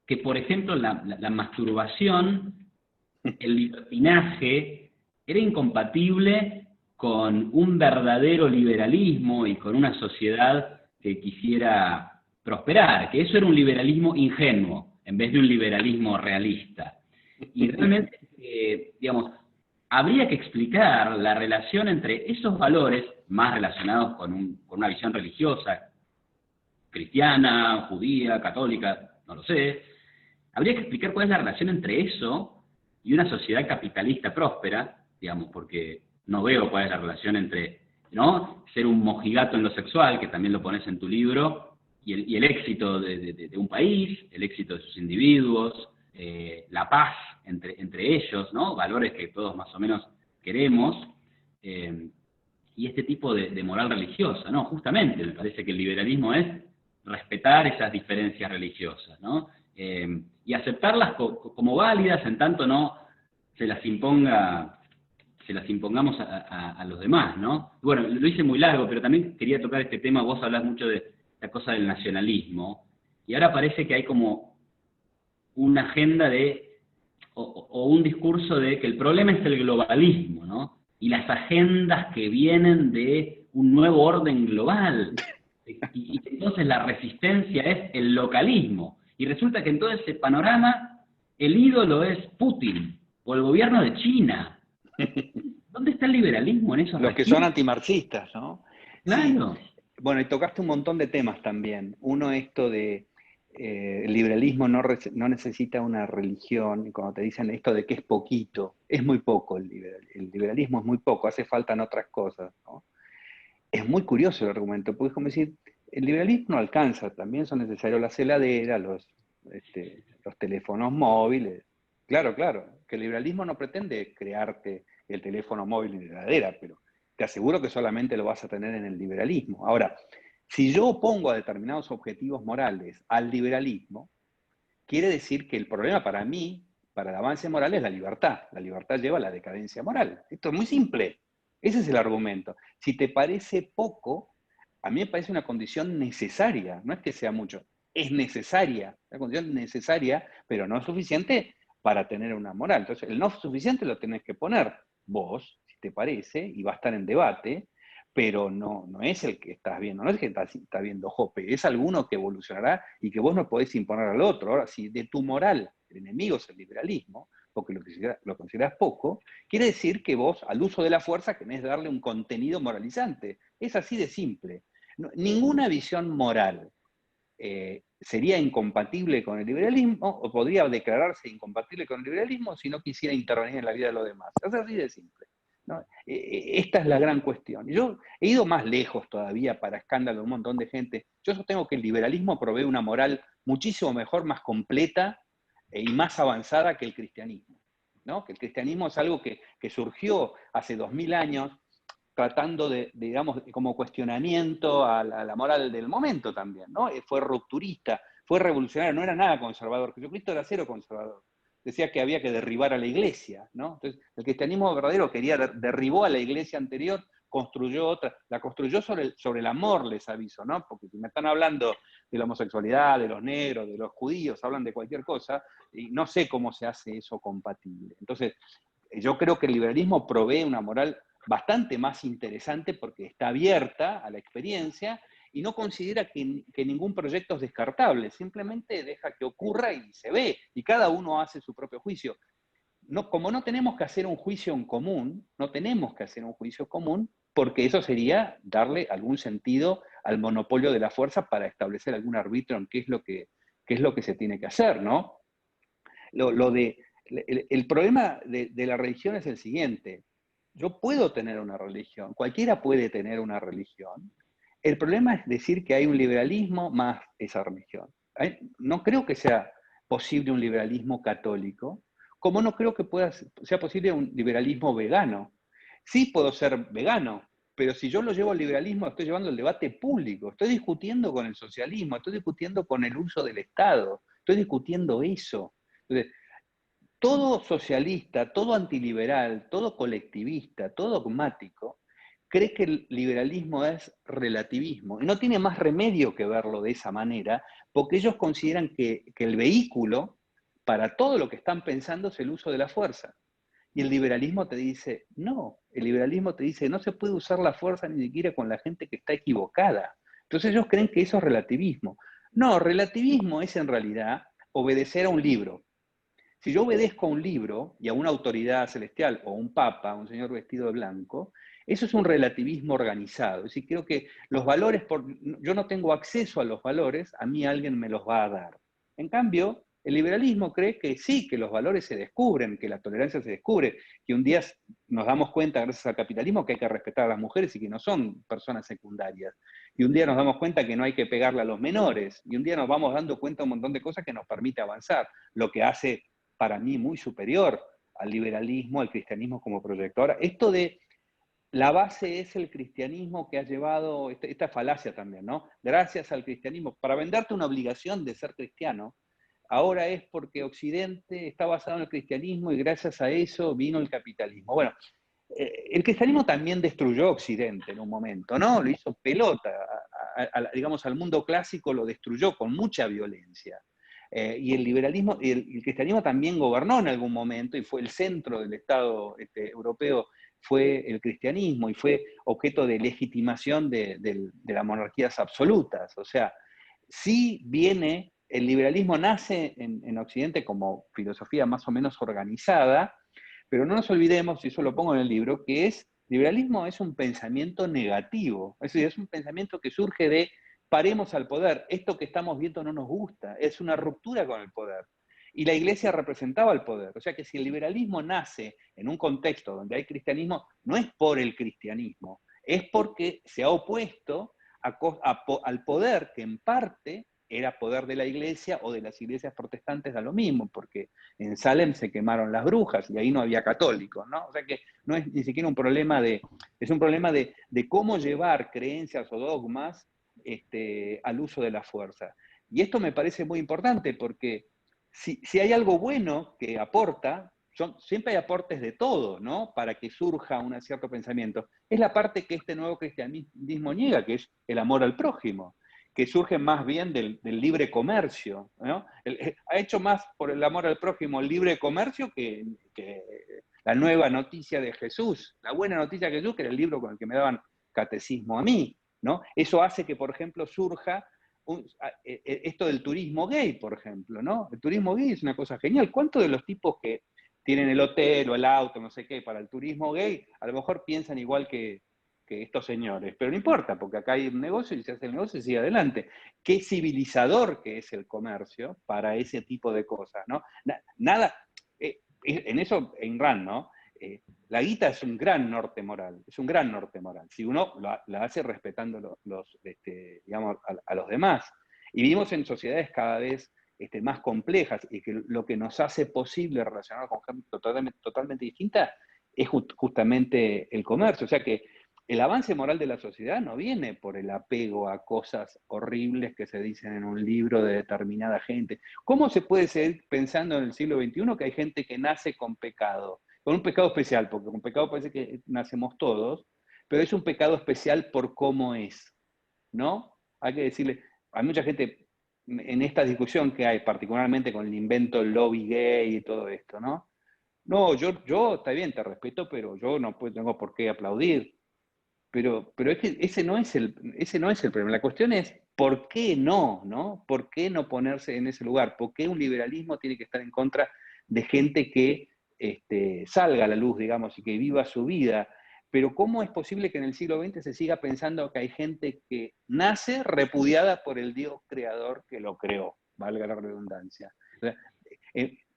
que, por ejemplo, la masturbación, el libertinaje, era incompatible con un verdadero liberalismo y con una sociedad que quisiera prosperar, que eso era un liberalismo ingenuo, en vez de un liberalismo realista. Y realmente, digamos, habría que explicar la relación entre esos valores, más relacionados con una visión religiosa, cristiana, judía, católica, no lo sé. Habría que explicar cuál es la relación entre eso y una sociedad capitalista próspera, digamos, porque no veo cuál es la relación entre, ¿no?, ser un mojigato en lo sexual, que también lo pones en tu libro, y el éxito de un país, el éxito de sus individuos, la paz entre ellos, ¿no?, valores que todos más o menos queremos, y este tipo de moral religiosa, ¿no? Justamente me parece que el liberalismo es respetar esas diferencias religiosas, ¿no? Y aceptarlas como válidas en tanto no se las impongamos a los demás, ¿no? Bueno, lo hice muy largo, pero también quería tocar este tema. Vos hablás mucho de la cosa del nacionalismo, y ahora parece que hay como una agenda o un discurso de que el problema es el globalismo, ¿no? Y las agendas que vienen de un nuevo orden global. Y entonces la resistencia es el localismo. Y resulta que en todo ese panorama el ídolo es Putin o el gobierno de China. ¿Dónde está el liberalismo en esos Los que son regímenes? antimarxistas, ¿no? Sí. Claro. Bueno, y tocaste un montón de temas también. Uno, esto de el liberalismo no necesita una religión, y cuando te dicen esto de que es poquito, es muy poco el liberalismo es muy poco, hace falta otras cosas, ¿no? Es muy curioso el argumento, porque es como decir, el liberalismo no alcanza, también son necesarios las heladeras, los teléfonos móviles. Claro, claro, que el liberalismo no pretende crearte el teléfono móvil y la heladera, pero te aseguro que solamente lo vas a tener en el liberalismo. Ahora, si yo opongo a determinados objetivos morales al liberalismo, quiere decir que el problema para mí, para el avance moral, es la libertad. La libertad lleva a la decadencia moral. Esto es muy simple. Ese es el argumento. Si te parece poco, a mí me parece una condición necesaria. No es que sea mucho, es necesaria. Una condición necesaria, pero no es suficiente para tener una moral. Entonces, el no suficiente lo tenés que poner vos, si te parece, y va a estar en debate, pero no es el que estás viendo, no es el que está viendo Jope, es alguno que evolucionará y que vos no podés imponer al otro. Ahora, si de tu moral el enemigo es el liberalismo, porque lo considerás poco, quiere decir que vos, al uso de la fuerza, querés darle un contenido moralizante. Es así de simple. Ninguna visión moral sería incompatible con el liberalismo, o podría declararse incompatible con el liberalismo si no quisiera intervenir en la vida de los demás. Es así de simple, ¿no? Esta es la gran cuestión. Yo he ido más lejos todavía, para escándalo de un montón de gente. Yo sostengo que el liberalismo provee una moral muchísimo mejor, más completa y más avanzada que el cristianismo, ¿no? Que el cristianismo es algo que surgió hace 2000 años, tratando digamos, como cuestionamiento a la moral del momento también, ¿no? Fue rupturista, fue revolucionario, no era nada conservador. Jesucristo era cero conservador. Decía que había que derribar a la iglesia, ¿no? Entonces, el cristianismo verdadero derribó a la iglesia anterior, construyó otra, la construyó sobre el amor, les aviso, ¿no? Porque si me están hablando de la homosexualidad, de los negros, de los judíos, hablan de cualquier cosa, y no sé cómo se hace eso compatible. Entonces, yo creo que el liberalismo provee una moral bastante más interesante porque está abierta a la experiencia y no considera que ningún proyecto es descartable, simplemente deja que ocurra y se ve, y cada uno hace su propio juicio. No, como no tenemos que hacer un juicio en común, no tenemos que hacer un juicio común, porque eso sería darle algún sentido al monopolio de la fuerza para establecer algún arbitrio en qué es lo que se tiene que hacer, ¿no? El problema de la religión es el siguiente. Yo puedo tener una religión, cualquiera puede tener una religión. El problema es decir que hay un liberalismo más esa religión. No creo que sea posible un liberalismo católico, como no creo que sea posible un liberalismo vegano. Sí puedo ser vegano, pero si yo lo llevo al liberalismo, estoy llevando el debate público, estoy discutiendo con el socialismo, estoy discutiendo con el uso del Estado, estoy discutiendo eso. Entonces, todo socialista, todo antiliberal, todo colectivista, todo dogmático, cree que el liberalismo es relativismo. Y no tiene más remedio que verlo de esa manera, porque ellos consideran que el vehículo para todo lo que están pensando es el uso de la fuerza. Y el liberalismo te dice, no, el liberalismo te dice, no se puede usar la fuerza ni siquiera con la gente que está equivocada. Entonces ellos creen que eso es relativismo. No, relativismo es en realidad obedecer a un libro. Si yo obedezco a un libro y a una autoridad celestial o a un papa, un señor vestido de blanco, eso es un relativismo organizado. Es decir, creo que los valores, yo no tengo acceso a los valores, a mí alguien me los va a dar. En cambio, el liberalismo cree que sí, que los valores se descubren, que la tolerancia se descubre, que un día nos damos cuenta, gracias al capitalismo, que hay que respetar a las mujeres y que no son personas secundarias. Y un día nos damos cuenta que no hay que pegarle a los menores. Y un día nos vamos dando cuenta de un montón de cosas que nos permite avanzar, lo que hace para mí muy superior al liberalismo, al cristianismo como proyector. Esto de la base es el cristianismo que ha llevado, esta falacia también, ¿no? Gracias al cristianismo, para venderte una obligación de ser cristiano, ahora es porque Occidente está basado en el cristianismo y gracias a eso vino el capitalismo. Bueno, el cristianismo también destruyó Occidente en un momento, ¿no? Lo hizo pelota, digamos, al mundo clásico lo destruyó con mucha violencia. Y el liberalismo, el cristianismo también gobernó en algún momento y fue el centro del Estado europeo, fue el cristianismo y fue objeto de legitimación de las monarquías absolutas. O sea, sí viene, el liberalismo nace en Occidente como filosofía más o menos organizada, pero no nos olvidemos, y eso lo pongo en el libro, que liberalismo es un pensamiento negativo, es decir, es un pensamiento que surge de paremos al poder, esto que estamos viendo no nos gusta, es una ruptura con el poder. Y la iglesia representaba el poder, o sea que si el liberalismo nace en un contexto donde hay cristianismo, no es por el cristianismo, es porque se ha opuesto al poder que en parte era poder de la iglesia o de las iglesias protestantes, da lo mismo, porque en Salem se quemaron las brujas y ahí no había católicos, ¿no? O sea que no es ni siquiera un problema es un problema de cómo llevar creencias o dogmas al uso de la fuerza. Y esto me parece muy importante porque si hay algo bueno que aporta, siempre hay aportes de todo, ¿no? Para que surja un cierto pensamiento. Es la parte que este nuevo cristianismo niega, que es el amor al prójimo, que surge más bien del libre comercio, ¿no? Ha hecho más por el amor al prójimo el libre comercio que la nueva noticia de Jesús, la buena noticia de Jesús, que era el libro con el que me daban catecismo a mí, ¿no? Eso hace que, por ejemplo, surja esto del turismo gay, por ejemplo, ¿no? El turismo gay es una cosa genial. ¿Cuántos de los tipos que tienen el hotel o el auto, no sé qué, para el turismo gay, a lo mejor piensan igual que estos señores? Pero no importa, porque acá hay un negocio y se hace el negocio y sigue adelante. Qué civilizador que es el comercio para ese tipo de cosas, ¿no? Nada, en eso, en RAND, ¿no? La guita es un gran norte moral, es un gran norte moral, si uno la hace respetando digamos, a los demás. Y vivimos en sociedades cada vez más complejas y que lo que nos hace posible relacionarnos con gente totalmente distinta es justamente el comercio. O sea que el avance moral de la sociedad no viene por el apego a cosas horribles que se dicen en un libro de determinada gente. ¿Cómo se puede seguir pensando en el siglo XXI que hay gente que nace con pecado? Con un pecado especial, porque con pecado parece que nacemos todos, pero es un pecado especial por cómo es, ¿no? Hay que decirle, hay mucha gente en esta discusión que hay, particularmente con el invento del lobby gay y todo esto, ¿no? No, yo está bien, te respeto, pero yo no tengo por qué aplaudir. Pero es que ese no es el problema. La cuestión es, ¿por qué no? ¿No? ¿Por qué no ponerse en ese lugar? ¿Por qué un liberalismo tiene que estar en contra de gente que salga a la luz, digamos, y que viva su vida? Pero ¿cómo es posible que en el siglo XX se siga pensando que hay gente que nace repudiada por el Dios creador que lo creó? Valga la redundancia. O sea,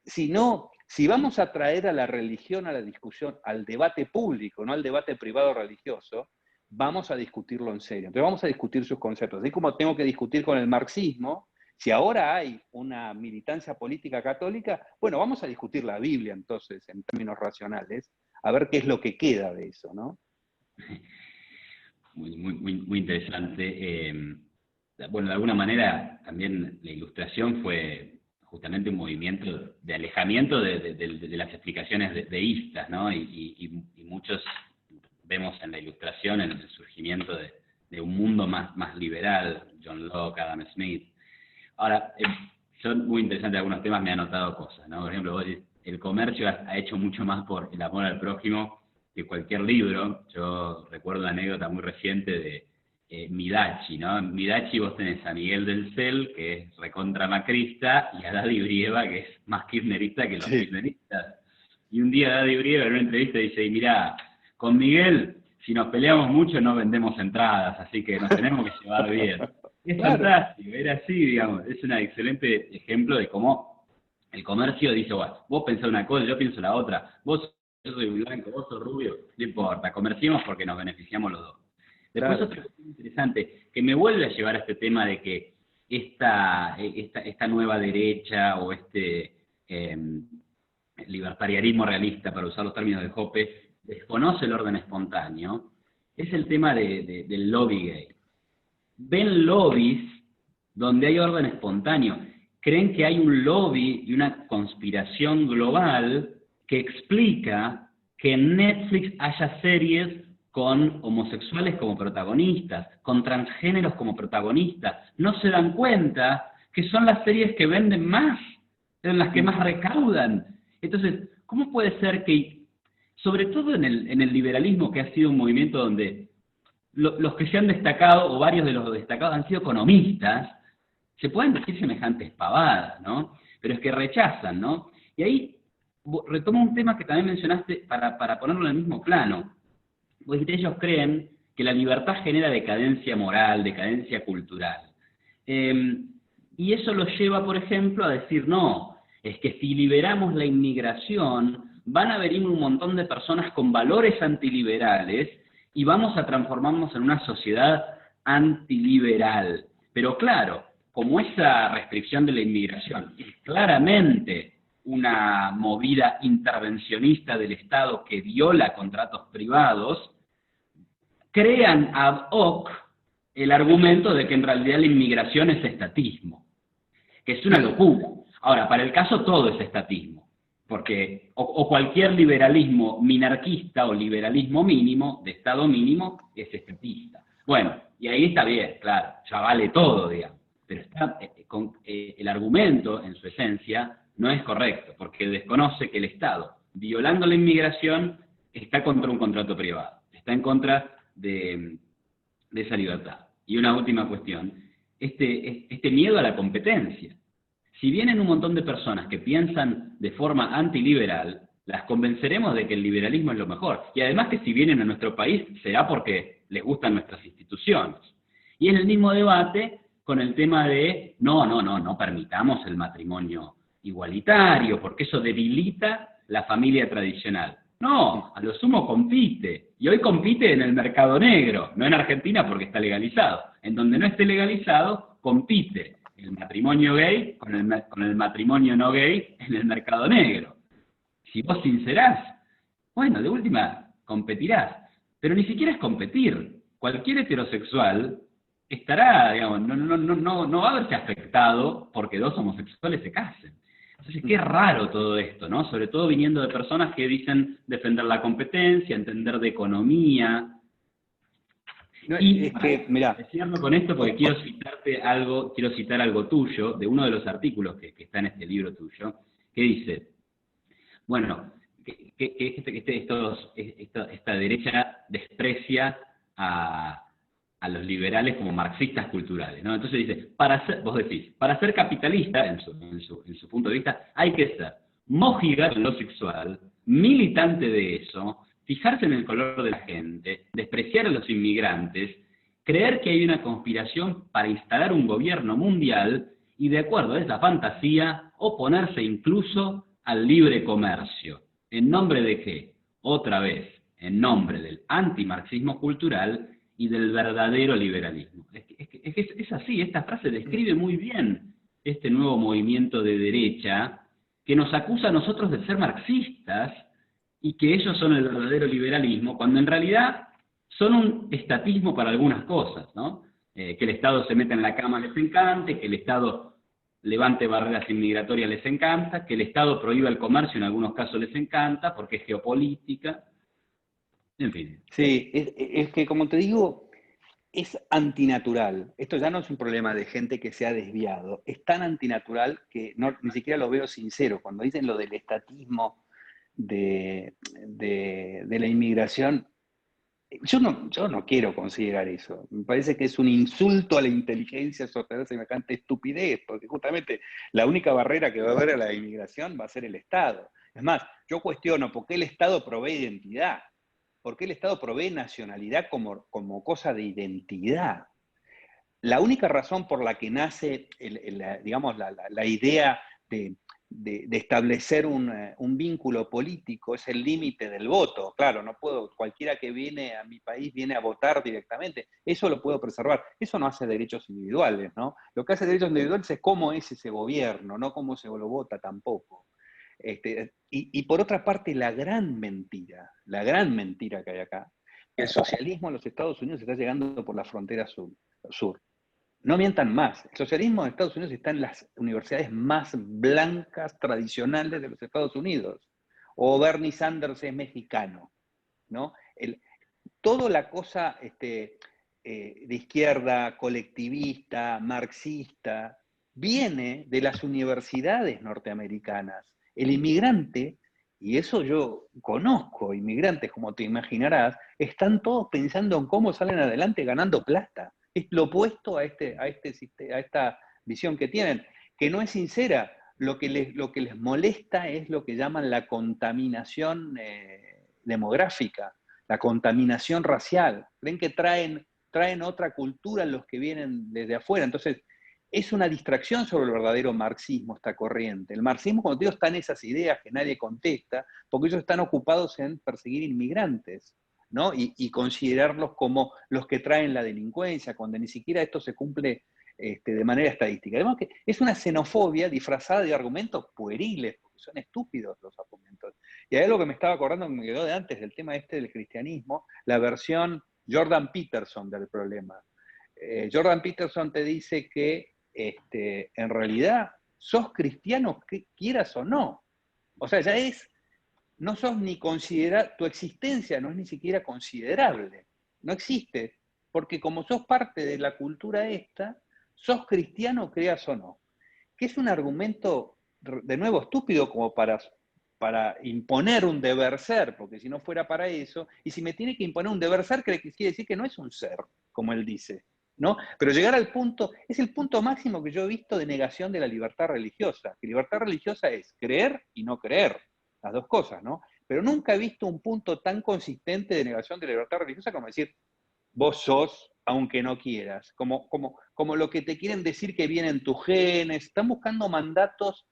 si vamos a traer a la religión a la discusión, al debate público, no al debate privado religioso, vamos a discutirlo en serio. Entonces vamos a discutir sus conceptos. Así como tengo que discutir con el marxismo, Si ahora hay una militancia política católica, bueno, vamos a discutir la Biblia entonces, en términos racionales, a ver qué es lo que queda de eso, ¿no? Muy interesante. Bueno, de alguna manera también la Ilustración fue justamente un movimiento de alejamiento de las explicaciones deístas, ¿no? Y muchos vemos en la Ilustración el surgimiento de un mundo más liberal, John Locke, Adam Smith. Ahora, son muy interesantes algunos temas, me han notado cosas, ¿no? Por ejemplo, vos decís, el comercio ha hecho mucho más por el amor al prójimo que cualquier libro. Yo recuerdo una anécdota muy reciente de Midachi, ¿no? En Midachi vos tenés a Miguel del Cel, que es recontra macrista, y a Daddy Brieva, que es más kirchnerista que los kirchneristas. Y un día Daddy Brieva en una entrevista dice, mirá, con Miguel, si nos peleamos mucho no vendemos entradas, así que nos tenemos que llevar bien. Es fantástico, era así, digamos, es un excelente ejemplo de cómo el comercio dice, bueno, vos pensás una cosa, yo pienso la otra, yo soy blanco, vos sos rubio, no importa, comerciemos porque nos beneficiamos los dos. Después otra cosa interesante, que me vuelve a llevar a este tema de que esta nueva derecha o libertarianismo realista, para usar los términos de Hoppe, desconoce el orden espontáneo, es el tema del lobby gay. Ven lobbies donde hay orden espontáneo, creen que hay un lobby y una conspiración global que explica que en Netflix haya series con homosexuales como protagonistas, con transgéneros como protagonistas. No se dan cuenta que son las series que venden más, son las que más recaudan. Entonces, ¿cómo puede ser que, sobre todo en el liberalismo, que ha sido un movimiento donde los que se han destacado, o varios de los destacados, han sido economistas, se pueden decir semejantes pavadas, ¿no? Pero es que rechazan, ¿no? Y ahí retomo un tema que también mencionaste para ponerlo en el mismo plano. Pues ellos creen que la libertad genera decadencia moral, decadencia cultural. Y eso los lleva, por ejemplo, a decir, no, es que si liberamos la inmigración, van a venir un montón de personas con valores antiliberales y vamos a transformarnos en una sociedad antiliberal. Pero claro, como esa restricción de la inmigración es claramente una movida intervencionista del Estado que viola contratos privados, crean ad hoc el argumento de que en realidad la inmigración es estatismo, que es una locura. Ahora, para el caso todo es estatismo, porque o cualquier liberalismo minarquista o liberalismo mínimo, de Estado mínimo, es estatista. Bueno, y ahí está bien, claro, ya vale todo, digamos, pero el argumento en su esencia no es correcto, porque desconoce que el Estado, violando la inmigración, está contra un contrato privado, está en contra de esa libertad. Y una última cuestión, este miedo a la competencia. Si vienen un montón de personas que piensan de forma antiliberal, las convenceremos de que el liberalismo es lo mejor. Y además que si vienen a nuestro país, será porque les gustan nuestras instituciones. Y es el mismo debate con el tema de, no permitamos el matrimonio igualitario, porque eso debilita la familia tradicional. No, a lo sumo compite. Y hoy compite en el mercado negro, no en Argentina porque está legalizado. En donde no esté legalizado, compite el matrimonio gay con el matrimonio no gay en el mercado negro. Si vos sincerás, bueno, de última, competirás. Pero ni siquiera es competir. Cualquier heterosexual estará, digamos, no va a verse afectado porque dos homosexuales se casen. Entonces, qué raro todo esto, ¿no? Sobre todo viniendo de personas que dicen defender la competencia, entender de economía. No, Y es que, mirá, cierro con esto porque quiero citar algo tuyo, de uno de los artículos que está en este libro tuyo, que dice, bueno, esta derecha desprecia a los liberales como marxistas culturales, ¿no? Entonces dice, vos decís, para ser capitalista, en su punto de vista, hay que ser mojigato en lo sexual, militante de eso, fijarse en el color de la gente, despreciar a los inmigrantes, creer que hay una conspiración para instalar un gobierno mundial y, de acuerdo a esa fantasía, oponerse incluso al libre comercio. ¿En nombre de qué? Otra vez, en nombre del antimarxismo cultural y del verdadero liberalismo. Es así, esta frase describe muy bien este nuevo movimiento de derecha que nos acusa a nosotros de ser marxistas y que ellos son el verdadero liberalismo, cuando en realidad son un estatismo para algunas cosas, ¿no? Que el Estado se meta en la cama les encante, que el Estado levante barreras inmigratorias les encanta, que el Estado prohíba el comercio en algunos casos les encanta, porque es geopolítica, en fin. Sí, es que como te digo, es antinatural. Esto ya no es un problema de gente que se ha desviado. Es tan antinatural que ni siquiera lo veo sincero. Cuando dicen lo del estatismo de la inmigración, yo no quiero considerar eso. Me parece que es un insulto a la inteligencia sostener semejante estupidez, porque justamente la única barrera que va a haber a la inmigración va a ser el Estado. Es más, yo cuestiono por qué el Estado provee identidad, por qué el Estado provee nacionalidad como cosa de identidad. La única razón por la que nace, digamos, la idea de establecer un vínculo político es el límite del voto. Claro, no puedo, cualquiera que viene a mi país viene a votar directamente, eso lo puedo preservar. Eso no hace derechos individuales, ¿no? Lo que hace derechos individuales es cómo es ese gobierno, no cómo se lo vota tampoco. Y por otra parte, la gran mentira que hay acá, que el socialismo en los Estados Unidos está llegando por la frontera sur. No mientan más. El socialismo en Estados Unidos está en las universidades más blancas tradicionales de los Estados Unidos. O Bernie Sanders es mexicano, ¿no? Toda la cosa de izquierda, colectivista, marxista, viene de las universidades norteamericanas. El inmigrante, y eso yo conozco inmigrantes, como te imaginarás, están todos pensando en cómo salen adelante ganando plata. Es lo opuesto a esta visión que tienen, que no es sincera. Lo que les molesta es lo que llaman la contaminación demográfica, la contaminación racial. Creen que traen otra cultura los que vienen desde afuera. Entonces, es una distracción sobre el verdadero marxismo esta corriente. El marxismo, como te digo, está en esas ideas que nadie contesta, porque ellos están ocupados en perseguir inmigrantes, ¿no? Y considerarlos como los que traen la delincuencia, cuando ni siquiera esto se cumple de manera estadística. Además que es una xenofobia disfrazada de argumentos pueriles, porque son estúpidos los argumentos. Y hay algo que me estaba acordando, que me quedó de antes, del tema del cristianismo, la versión Jordan Peterson del problema. Jordan Peterson te dice que en realidad sos cristiano quieras o no. O sea, no sos ni tu existencia no es ni siquiera considerable. No existe. Porque como sos parte de la cultura esta, sos cristiano creas o no. Que es un argumento, de nuevo, estúpido como para imponer un deber ser, porque si no fuera para eso, y si me tiene que imponer un deber ser, quiere decir que no es un ser, como él dice, ¿no? Pero llegar al punto, es el punto máximo que yo he visto de negación de la libertad religiosa, que libertad religiosa es creer y no creer, las dos cosas, ¿no? Pero nunca he visto un punto tan consistente de negación de la libertad religiosa como decir, vos sos aunque no quieras, como lo que te quieren decir que viene en tus genes, están buscando mandatos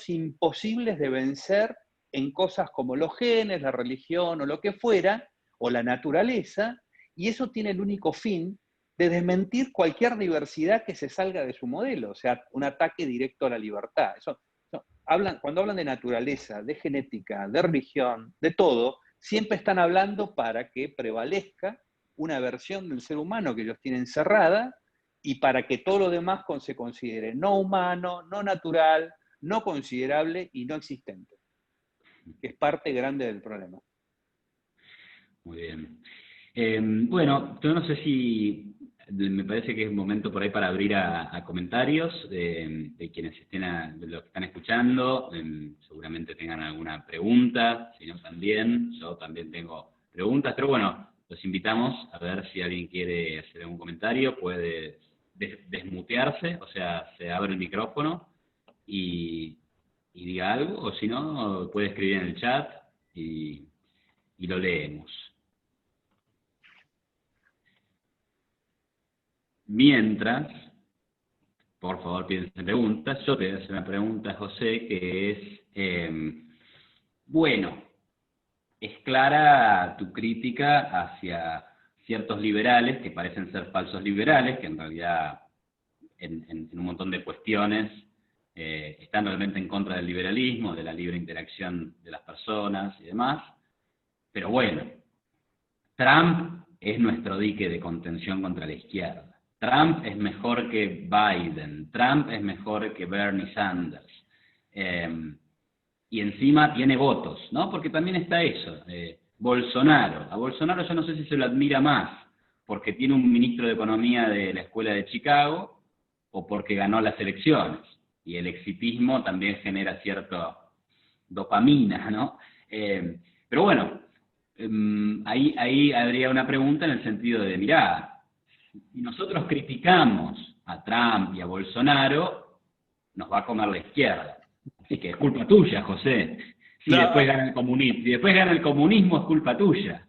imposibles de vencer en cosas como los genes, la religión o lo que fuera, o la naturaleza, y eso tiene el único fin de desmentir cualquier diversidad que se salga de su modelo, o sea, un ataque directo a la libertad. Cuando hablan de naturaleza, de genética, de religión, de todo, siempre están hablando para que prevalezca una versión del ser humano que ellos tienen cerrada y para que todo lo demás se considere no humano, no natural, no considerable y no existente, que es parte grande del problema. Muy bien. Bueno, yo no sé si me parece que es momento por ahí para abrir a comentarios de quienes de los que están escuchando. Seguramente tengan alguna pregunta, si no también. Yo también tengo preguntas, pero bueno, los invitamos a ver si alguien quiere hacer algún comentario, puede desmutearse, o sea, se abre el micrófono y diga algo, o si no, puede escribir en el chat y lo leemos. Mientras, por favor, piensen preguntas. Yo te voy a hacer una pregunta, José, que es, bueno, es clara tu crítica hacia ciertos liberales que parecen ser falsos liberales, que en realidad en un montón de cuestiones, están realmente en contra del liberalismo, de la libre interacción de las personas y demás. Pero bueno, Trump es nuestro dique de contención contra la izquierda. Trump es mejor que Biden. Trump es mejor que Bernie Sanders. Y encima tiene votos, ¿no? Porque también está eso. Bolsonaro. A Bolsonaro yo no sé si se lo admira más porque tiene un ministro de Economía de la Escuela de Chicago o porque ganó las elecciones. Y el exitismo también genera cierta dopamina, ¿no? Pero bueno, ahí habría una pregunta en el sentido de, mirá, si nosotros criticamos a Trump y a Bolsonaro, nos va a comer la izquierda. Así que es culpa tuya, José. Si después gana el comunismo, si después gana el comunismo es culpa tuya.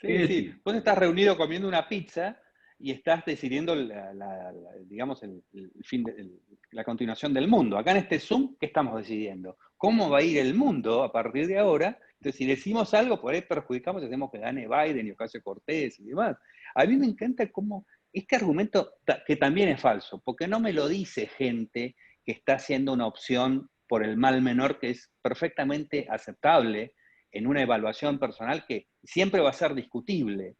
Sí, sí. Vos estás reunido comiendo una pizza y estás decidiendo, digamos, el fin la continuación del mundo. Acá en este Zoom, ¿qué estamos decidiendo? ¿Cómo va a ir el mundo a partir de ahora? Entonces, si decimos algo, por ahí perjudicamos y hacemos que gane Biden y Ocasio-Cortez y demás. A mí me encanta cómo este argumento, que también es falso, porque no me lo dice gente que está haciendo una opción por el mal menor que es perfectamente aceptable en una evaluación personal que siempre va a ser discutible.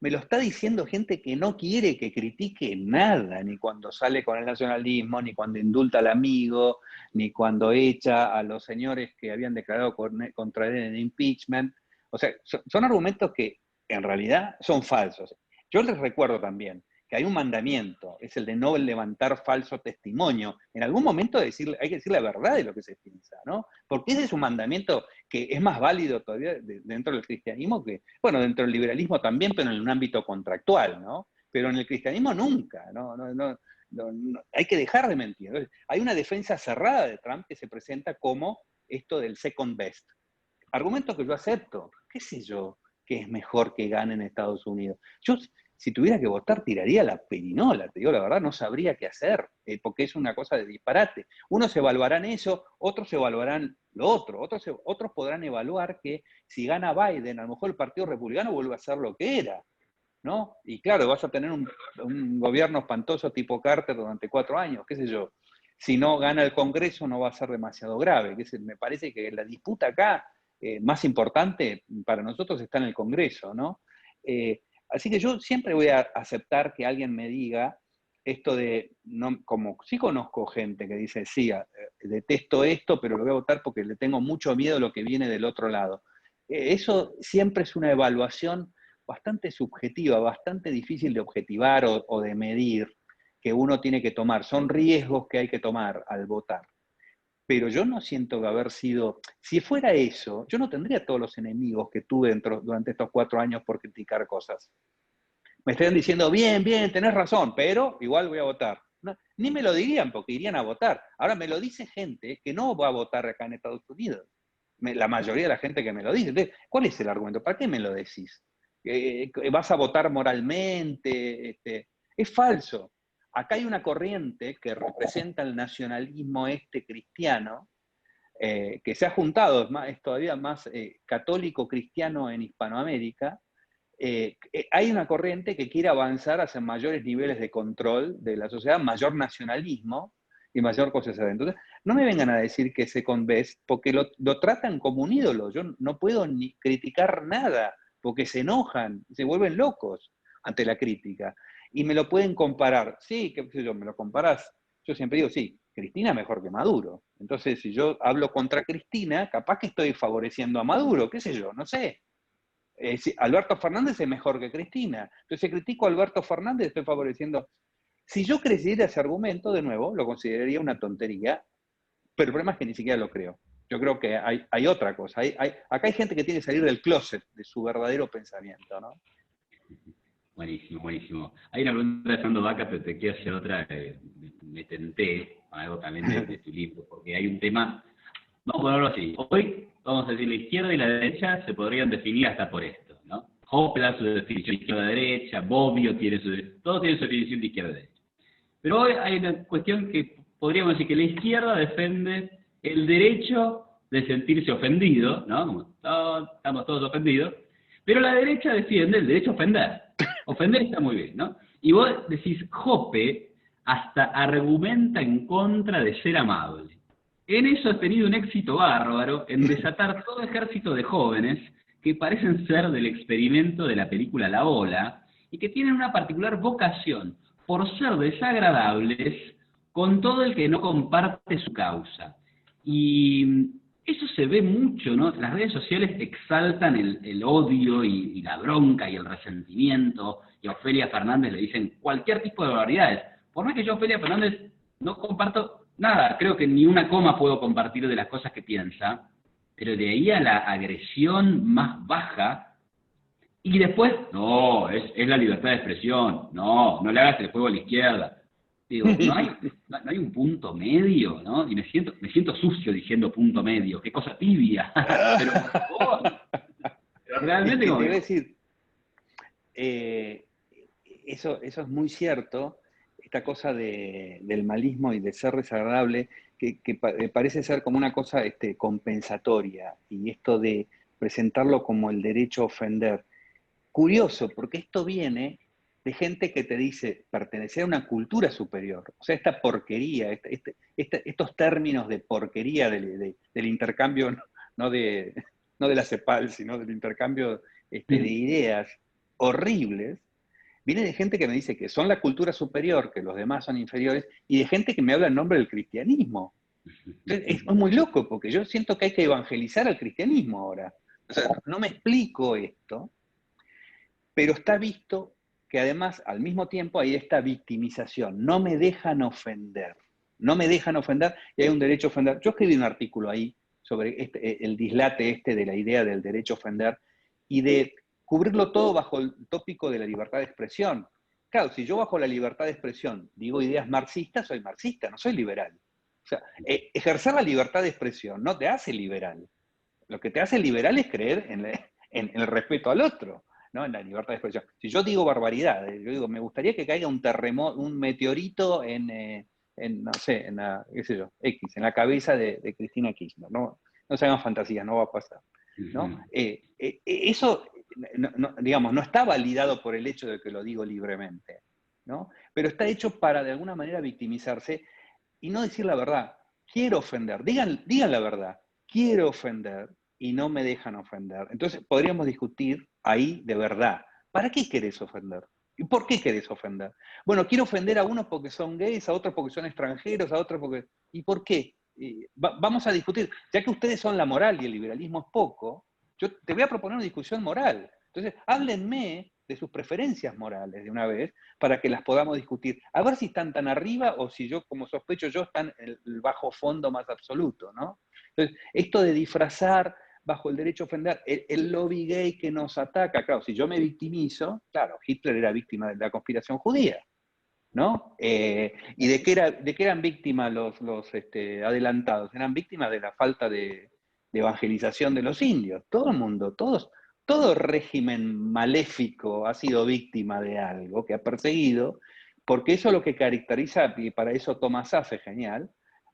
Me lo está diciendo gente que no quiere que critique nada, ni cuando sale con el nacionalismo, ni cuando indulta al amigo, ni cuando echa a los señores que habían declarado contra él en impeachment. O sea, son argumentos que en realidad son falsos. Yo les recuerdo también que hay un mandamiento, es el de no levantar falso testimonio. En algún momento hay que decir la verdad de lo que se piensa, ¿no? Porque ese es un mandamiento que es más válido todavía dentro del cristianismo que, bueno, dentro del liberalismo también, pero en un ámbito contractual, ¿no? Pero en el cristianismo nunca, ¿no? Hay que dejar de mentir. Entonces, hay una defensa cerrada de Trump que se presenta como esto del second best. Argumento que yo acepto, qué sé yo, que es mejor que gane en Estados Unidos. Yo, si tuviera que votar, tiraría la perinola, te digo la verdad, no sabría qué hacer, porque es una cosa de disparate. Unos evaluarán eso, otros evaluarán lo otro, otros podrán evaluar que si gana Biden, a lo mejor el Partido Republicano vuelve a ser lo que era, ¿no? Y claro, vas a tener un gobierno espantoso tipo Carter durante 4 años, qué sé yo. Si no gana el Congreso no va a ser demasiado grave. Me parece que la disputa acá más importante para nosotros está en el Congreso, ¿no? Así que yo siempre voy a aceptar que alguien me diga esto de, no, como sí conozco gente que dice, sí, detesto esto, pero lo voy a votar porque le tengo mucho miedo a lo que viene del otro lado. Eso siempre es una evaluación bastante subjetiva, bastante difícil de objetivar o de medir, que uno tiene que tomar. Son riesgos que hay que tomar al votar. Pero yo no siento que haber sido, si fuera eso, yo no tendría todos los enemigos que tuve durante estos 4 años por criticar cosas. Me estarían diciendo, bien, bien, tenés razón, pero igual voy a votar. No, ni me lo dirían porque irían a votar. Ahora me lo dice gente que no va a votar acá en Estados Unidos. La mayoría de la gente que me lo dice. Entonces, ¿cuál es el argumento? ¿Para qué me lo decís? ¿Vas a votar moralmente? Es falso. Acá hay una corriente que representa el nacionalismo cristiano, que se ha juntado, es todavía más católico cristiano en Hispanoamérica. Hay una corriente que quiere avanzar hacia mayores niveles de control de la sociedad, mayor nacionalismo y mayor cosa. Entonces, no me vengan a decir que second best, porque lo tratan como un ídolo. Yo no puedo ni criticar nada, porque se enojan, se vuelven locos ante la crítica. Y me lo pueden comparar. Sí, qué sé yo, me lo comparás. Yo siempre digo, sí, Cristina mejor que Maduro. Entonces, si yo hablo contra Cristina, capaz que estoy favoreciendo a Maduro, qué sé yo, no sé. Alberto Fernández es mejor que Cristina. Entonces, si critico a Alberto Fernández, estoy favoreciendo. Si yo creyera ese argumento, de nuevo, lo consideraría una tontería, pero el problema es que ni siquiera lo creo. Yo creo que hay otra cosa. Acá hay gente que tiene que salir del closet de su verdadero pensamiento, ¿no? Buenísimo, buenísimo. Hay una pregunta de Fernando Vaca, pero te quiero hacer otra. Me tenté con algo también de tu libro, porque hay un tema. Vamos a ponerlo así. Hoy, vamos a decir, la izquierda y la derecha se podrían definir hasta por esto, ¿no? Hoppe da su definición de izquierda-derecha, Bobbio tiene todos tienen su definición de izquierda-derecha. Pero hoy hay una cuestión que podríamos decir que la izquierda defiende el derecho de sentirse ofendido, ¿no? Como estamos todos ofendidos, pero la derecha defiende el derecho a ofender. Ofender está muy bien, ¿no? Y vos decís, Hoppe hasta argumenta en contra de ser amable. En eso has tenido un éxito bárbaro en desatar todo ejército de jóvenes que parecen ser del experimento de la película La Ola y que tienen una particular vocación por ser desagradables con todo el que no comparte su causa. Y eso se ve mucho, ¿no? Las redes sociales exaltan el odio y la bronca y el resentimiento, y a Ofelia Fernández le dicen cualquier tipo de barbaridades. Por más que yo, Ofelia Fernández, no comparto nada, creo que ni una coma puedo compartir de las cosas que piensa, pero de ahí a la agresión más baja, y después, no, es la libertad de expresión, no, no le hagas el juego a la izquierda. Digo, no hay un punto medio, ¿no? Y me siento sucio diciendo punto medio, qué cosa tibia. Pero por favor, pero realmente Te como voy a que, decir, eso es muy cierto, esta cosa del malismo y de ser desagradable, que parece ser como una cosa compensatoria, y esto de presentarlo como el derecho a ofender. Curioso, porque esto viene de gente que te dice pertenecer a una cultura superior. O sea, esta porquería, estos términos de porquería del intercambio, no de la CEPAL, sino del intercambio de ideas horribles, viene de gente que me dice que son la cultura superior, que los demás son inferiores, y de gente que me habla en nombre del cristianismo. Entonces, es muy loco, porque yo siento que hay que evangelizar al cristianismo ahora. O sea, no me explico esto, pero está visto que además, al mismo tiempo, hay esta victimización. No me dejan ofender. No me dejan ofender y hay un derecho a ofender. Yo escribí un artículo ahí sobre el dislate de la idea del derecho a ofender y de cubrirlo todo bajo el tópico de la libertad de expresión. Claro, si yo bajo la libertad de expresión digo ideas marxistas, soy marxista, no soy liberal. O sea, ejercer la libertad de expresión no te hace liberal. Lo que te hace liberal es creer en el respeto al otro, ¿no? En la libertad de expresión. Si yo digo barbaridades, yo digo, me gustaría que caiga un terremoto, un meteorito no sé, qué sé yo, en la cabeza de Cristina Kirchner, ¿no? No se hagan fantasías, no va a pasar, ¿no? Eso, digamos, no está validado por el hecho de que lo digo libremente, ¿no? Pero está hecho para, de alguna manera, victimizarse y no decir la verdad. Quiero ofender, digan la verdad, quiero ofender y no me dejan ofender. Entonces podríamos discutir ahí de verdad. ¿Para qué querés ofender? ¿Y por qué querés ofender? Bueno, quiero ofender a unos porque son gays, a otros porque son extranjeros, a otros porque... ¿Y por qué? Vamos a discutir. Ya que ustedes son la moral y el liberalismo es poco, yo te voy a proponer una discusión moral. Entonces, háblenme de sus preferencias morales de una vez para que las podamos discutir. A ver si están tan arriba o si yo, como sospecho yo, están en el bajo fondo más absoluto, ¿no? Entonces, esto de disfrazar bajo el derecho a ofender, el lobby gay que nos ataca, claro, si yo me victimizo, claro, Hitler era víctima de la conspiración judía, ¿no? ¿Y de qué eran víctimas los adelantados? Eran víctimas de la falta de evangelización de los indios. Todo el mundo, todo régimen maléfico ha sido víctima de algo que ha perseguido, porque eso es lo que caracteriza, y para eso Thomas Saffe, genial,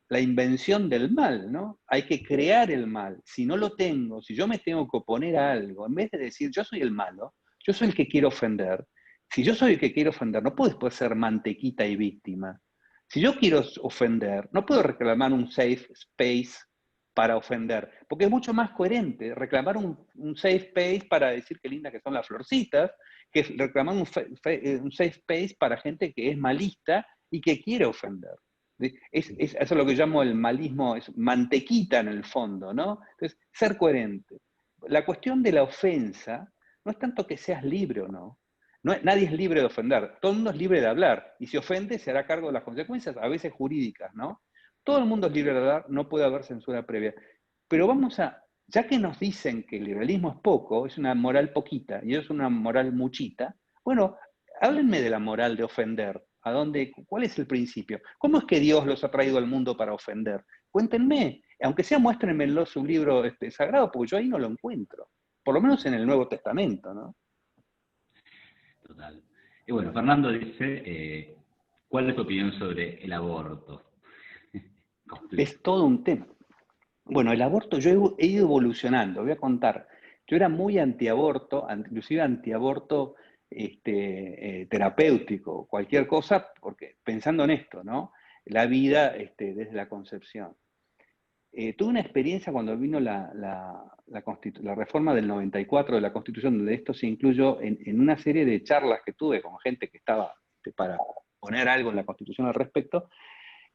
la invención del mal, ¿no? Hay que crear el mal. Si no lo tengo, si yo me tengo que oponer a algo, en vez de decir yo soy el malo, yo soy el que quiero ofender, si yo soy el que quiero ofender, no puedo después ser mantequita y víctima. Si yo quiero ofender, no puedo reclamar un safe space para ofender, porque es mucho más coherente reclamar un safe space para decir qué lindas que son las florcitas, que reclamar un safe space para gente que es malista y que quiere ofender. Eso es lo que yo llamo el malismo, es mantequita en el fondo, ¿no? Entonces, ser coherente. La cuestión de la ofensa no es tanto que seas libre o no. Nadie es libre de ofender, todo el mundo es libre de hablar, y si ofende se hará cargo de las consecuencias, a veces jurídicas, ¿no? Todo el mundo es libre de hablar, no puede haber censura previa. Pero ya que nos dicen que el liberalismo es poco, es una moral poquita, y es una moral muchita, bueno, háblenme de la moral de ofender. ¿Cuál es el principio? ¿Cómo es que Dios los ha traído al mundo para ofender? Cuéntenme, aunque sea muéstrenmelo su libro sagrado, porque yo ahí no lo encuentro. Por lo menos en el Nuevo Testamento, ¿no? total. Y bueno, Fernando dice, ¿cuál es tu opinión sobre el aborto? Complejo. Es todo un tema. Bueno, el aborto, yo he ido evolucionando, voy a contar. Yo era muy antiaborto, inclusive antiaborto terapéutico, cualquier cosa, porque pensando en esto, ¿no? La vida desde la concepción. Tuve una experiencia cuando vino la reforma del 94 de la Constitución, donde esto se incluyó en una serie de charlas que tuve con gente que estaba para poner algo en la Constitución al respecto,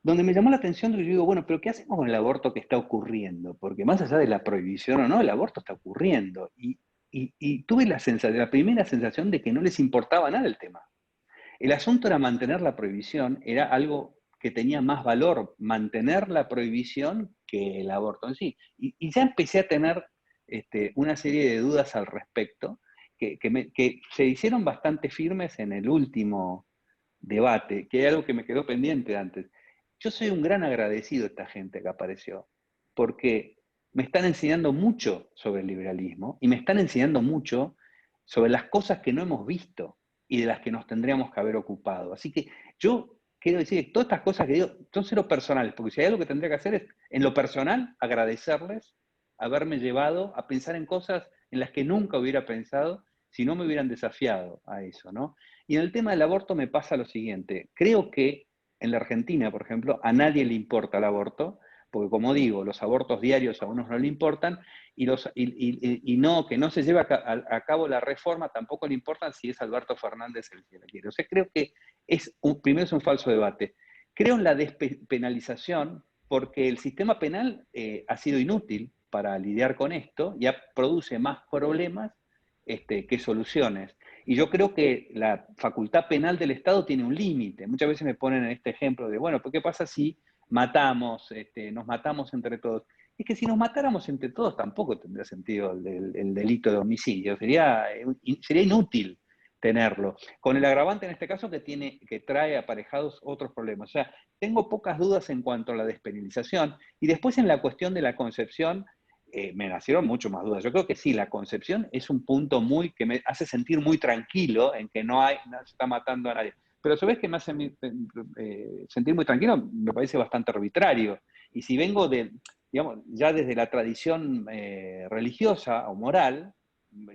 donde me llamó la atención que yo digo, bueno, pero ¿qué hacemos con el aborto que está ocurriendo? Porque más allá de la prohibición o no, el aborto está ocurriendo. Y tuve la primera sensación de que no les importaba nada el tema. El asunto era mantener la prohibición, era algo que tenía más valor, mantener la prohibición que el aborto en sí. Y ya empecé a tener una serie de dudas al respecto, que se hicieron bastante firmes en el último debate, que es algo que me quedó pendiente antes. Yo soy un gran agradecido a esta gente que apareció, porque me están enseñando mucho sobre el liberalismo y me están enseñando mucho sobre las cosas que no hemos visto y de las que nos tendríamos que haber ocupado. Así que yo quiero decir que todas estas cosas que digo son cero personales, porque si hay algo que tendría que hacer es, en lo personal, agradecerles haberme llevado a pensar en cosas en las que nunca hubiera pensado si no me hubieran desafiado a eso, ¿no? Y en el tema del aborto me pasa lo siguiente. Creo que en la Argentina, por ejemplo, a nadie le importa el aborto, porque como digo, los abortos diarios a unos no le importan, que no se lleva a cabo la reforma tampoco le importa si es Alberto Fernández el que la quiere. O sea, creo que primero es un falso debate. Creo en la despenalización porque el sistema penal ha sido inútil para lidiar con esto, ya produce más problemas que soluciones. Y yo creo que la facultad penal del Estado tiene un límite. Muchas veces me ponen en este ejemplo de, bueno, ¿qué pasa si nos matamos entre todos? Es que si nos matáramos entre todos tampoco tendría sentido el delito de homicidio, sería inútil tenerlo. Con el agravante en este caso que trae aparejados otros problemas. O sea, tengo pocas dudas en cuanto a la despenalización. Y después en la cuestión de la concepción, me nacieron mucho más dudas. Yo creo que sí, la concepción es un punto que me hace sentir muy tranquilo en que no se está matando a nadie. Pero a su vez que me hace sentir muy tranquilo, me parece bastante arbitrario. Y si vengo digamos, ya desde la tradición religiosa o moral,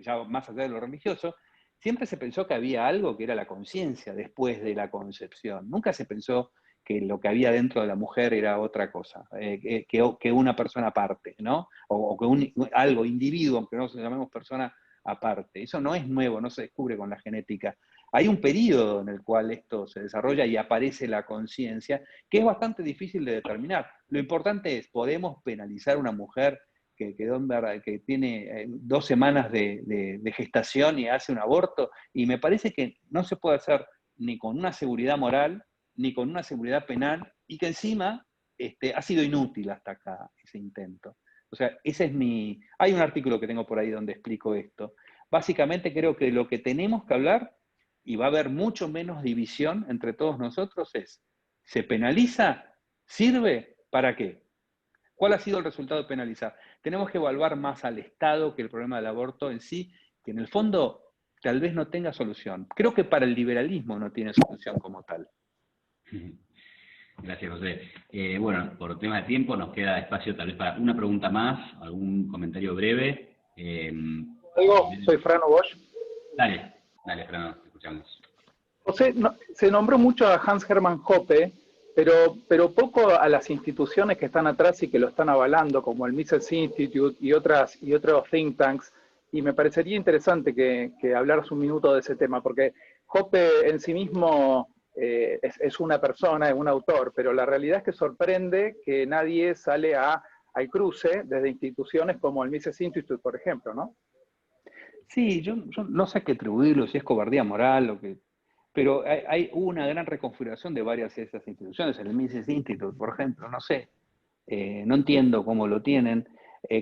ya más allá de lo religioso, siempre se pensó que había algo que era la conciencia después de la concepción. Nunca se pensó que lo que había dentro de la mujer era otra cosa, que una persona aparte, ¿no? O que algo, individuo, aunque no se llamemos persona aparte. Eso no es nuevo, no se descubre con la genética. Hay un periodo en el cual esto se desarrolla y aparece la conciencia, que es bastante difícil de determinar. Lo importante es, ¿podemos penalizar a una mujer que tiene 2 semanas de gestación y hace un aborto? Y me parece que no se puede hacer ni con una seguridad moral, ni con una seguridad penal, y que encima ha sido inútil hasta acá ese intento. O sea, hay un artículo que tengo por ahí donde explico esto. Básicamente creo que lo que tenemos que hablar, y va a haber mucho menos división entre todos nosotros, ¿se penaliza? ¿Sirve? ¿Para qué? ¿Cuál ha sido el resultado de penalizar? Tenemos que evaluar más al Estado que el problema del aborto en sí, que en el fondo tal vez no tenga solución. Creo que para el liberalismo no tiene solución como tal. Gracias, José. Bueno, por tema de tiempo nos queda espacio tal vez para una pregunta más, algún comentario breve. Soy Frano Bosch. Dale, Frano, te escuchamos. José, se nombró mucho a Hans Hermann Hoppe, pero poco a las instituciones que están atrás y que lo están avalando, como el Mises Institute y otros think tanks. Y me parecería interesante que hablaras un minuto de ese tema, porque Hoppe en sí mismo es una persona, es un autor, pero la realidad es que sorprende que nadie sale al cruce desde instituciones como el Mises Institute, por ejemplo, ¿no? Sí, yo no sé qué atribuirlo, si es cobardía moral o qué, pero hubo una gran reconfiguración de varias de esas instituciones, el Mises Institute, por ejemplo, no sé, no entiendo cómo lo tienen.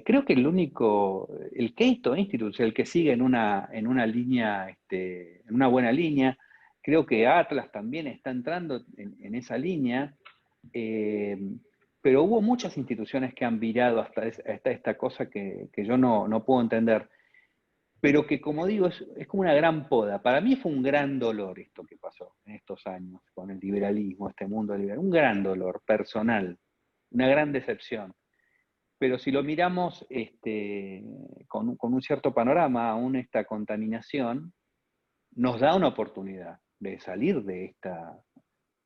Creo que el Cato Institute, el que sigue en una línea, en una buena línea. Creo que Atlas también está entrando en esa línea, eh, pero hubo muchas instituciones que han virado hasta esta cosa que yo no puedo entender, pero que, como digo, es como una gran poda. Para mí fue un gran dolor esto que pasó en estos años con el liberalismo, este mundo liberal, un gran dolor personal, una gran decepción. Pero si lo miramos con un cierto panorama, aún esta contaminación nos da una oportunidad de salir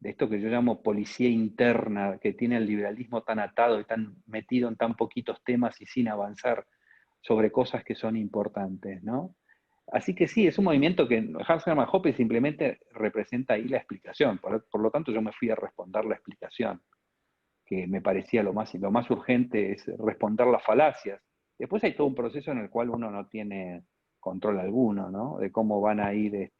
de esto que yo llamo policía interna, que tiene el liberalismo tan atado y tan metido en tan poquitos temas y sin avanzar sobre cosas que son importantes, ¿no? Así que sí, es un movimiento que Hans Hermann Hoppe simplemente representa ahí la explicación. Por lo tanto, yo me fui a responder la explicación, que me parecía lo más urgente es responder las falacias. Después hay todo un proceso en el cual uno no tiene control alguno, ¿no? De cómo van a ir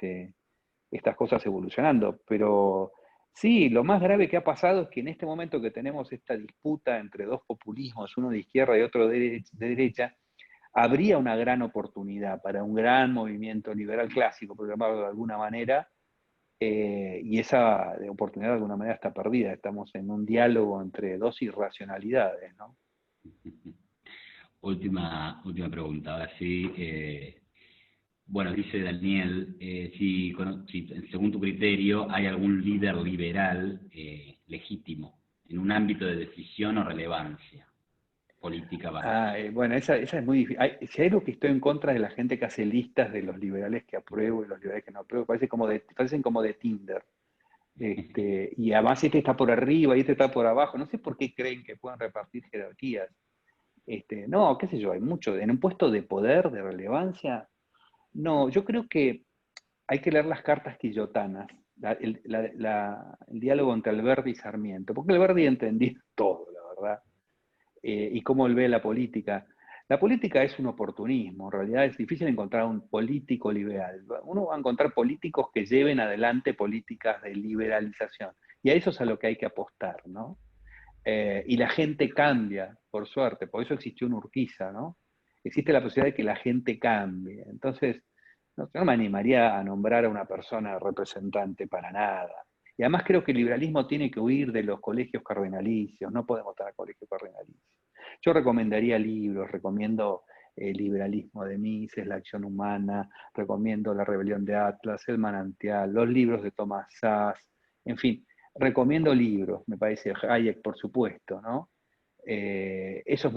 estas cosas evolucionando. Pero sí, lo más grave que ha pasado es que en este momento que tenemos esta disputa entre dos populismos, uno de izquierda y otro de derecha, habría una gran oportunidad para un gran movimiento liberal clásico, por llamarlo de alguna manera, y esa oportunidad de alguna manera está perdida. Estamos en un diálogo entre dos irracionalidades, ¿no? Última pregunta, ahora sí. Bueno, dice Daniel, si según tu criterio hay algún líder liberal legítimo en un ámbito de decisión o relevancia política para... Bueno, esa es muy difícil. Si hay algo que estoy en contra de la gente que hace listas de los liberales que apruebo y los liberales que no apruebo, parecen como de Tinder. Y además este está por arriba y este está por abajo. No sé por qué creen que puedan repartir jerarquías. No, qué sé yo, hay mucho. En un puesto de poder, de relevancia, no, yo creo que hay que leer las cartas quillotanas, el diálogo entre Alberti y Sarmiento, porque Alberti entendía todo, la verdad, y cómo él ve la política. La política es un oportunismo, en realidad es difícil encontrar un político liberal. Uno va a encontrar políticos que lleven adelante políticas de liberalización, y a eso es a lo que hay que apostar, ¿no? Y la gente cambia, por suerte, por eso existió un Urquiza, ¿no? Existe la posibilidad de que la gente cambie. Entonces, no me animaría a nombrar a una persona representante para nada. Y además creo que el liberalismo tiene que huir de los colegios cardenalicios, no podemos tener colegios cardenalicios. Yo recomendaría libros, recomiendo el liberalismo de Mises, La acción humana, recomiendo La rebelión de Atlas, El manantial, los libros de Thomas Sachs, en fin, recomiendo libros, me parece, Hayek por supuesto, ¿no? Eso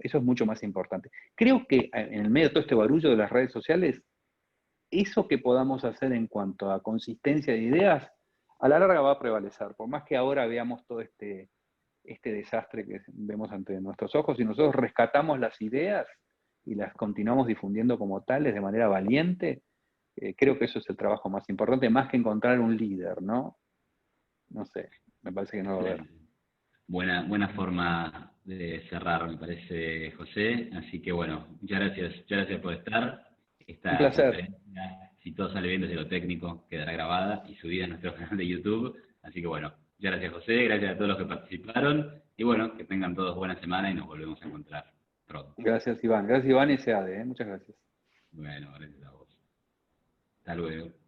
es mucho más importante. Creo que en el medio de todo este barullo de las redes sociales, eso que podamos hacer en cuanto a consistencia de ideas, a la larga va a prevalecer, por más que ahora veamos todo este desastre que vemos ante nuestros ojos, y nosotros rescatamos las ideas y las continuamos difundiendo como tales de manera valiente, creo que eso es el trabajo más importante, más que encontrar un líder, ¿no? No sé, me parece que no va a haber. Buena forma de cerrar, me parece, José. Así que bueno, muchas gracias por estar. Un Esta placer. conferencia, si todo sale bien desde lo técnico, quedará grabada y subida a nuestro canal de YouTube. Así que bueno, muchas gracias, José, gracias a todos los que participaron y bueno, que tengan todos buena semana y nos volvemos a encontrar pronto. Gracias, Iván. Gracias, Iván y SEADE. Muchas gracias. Bueno, gracias a vos. Hasta luego.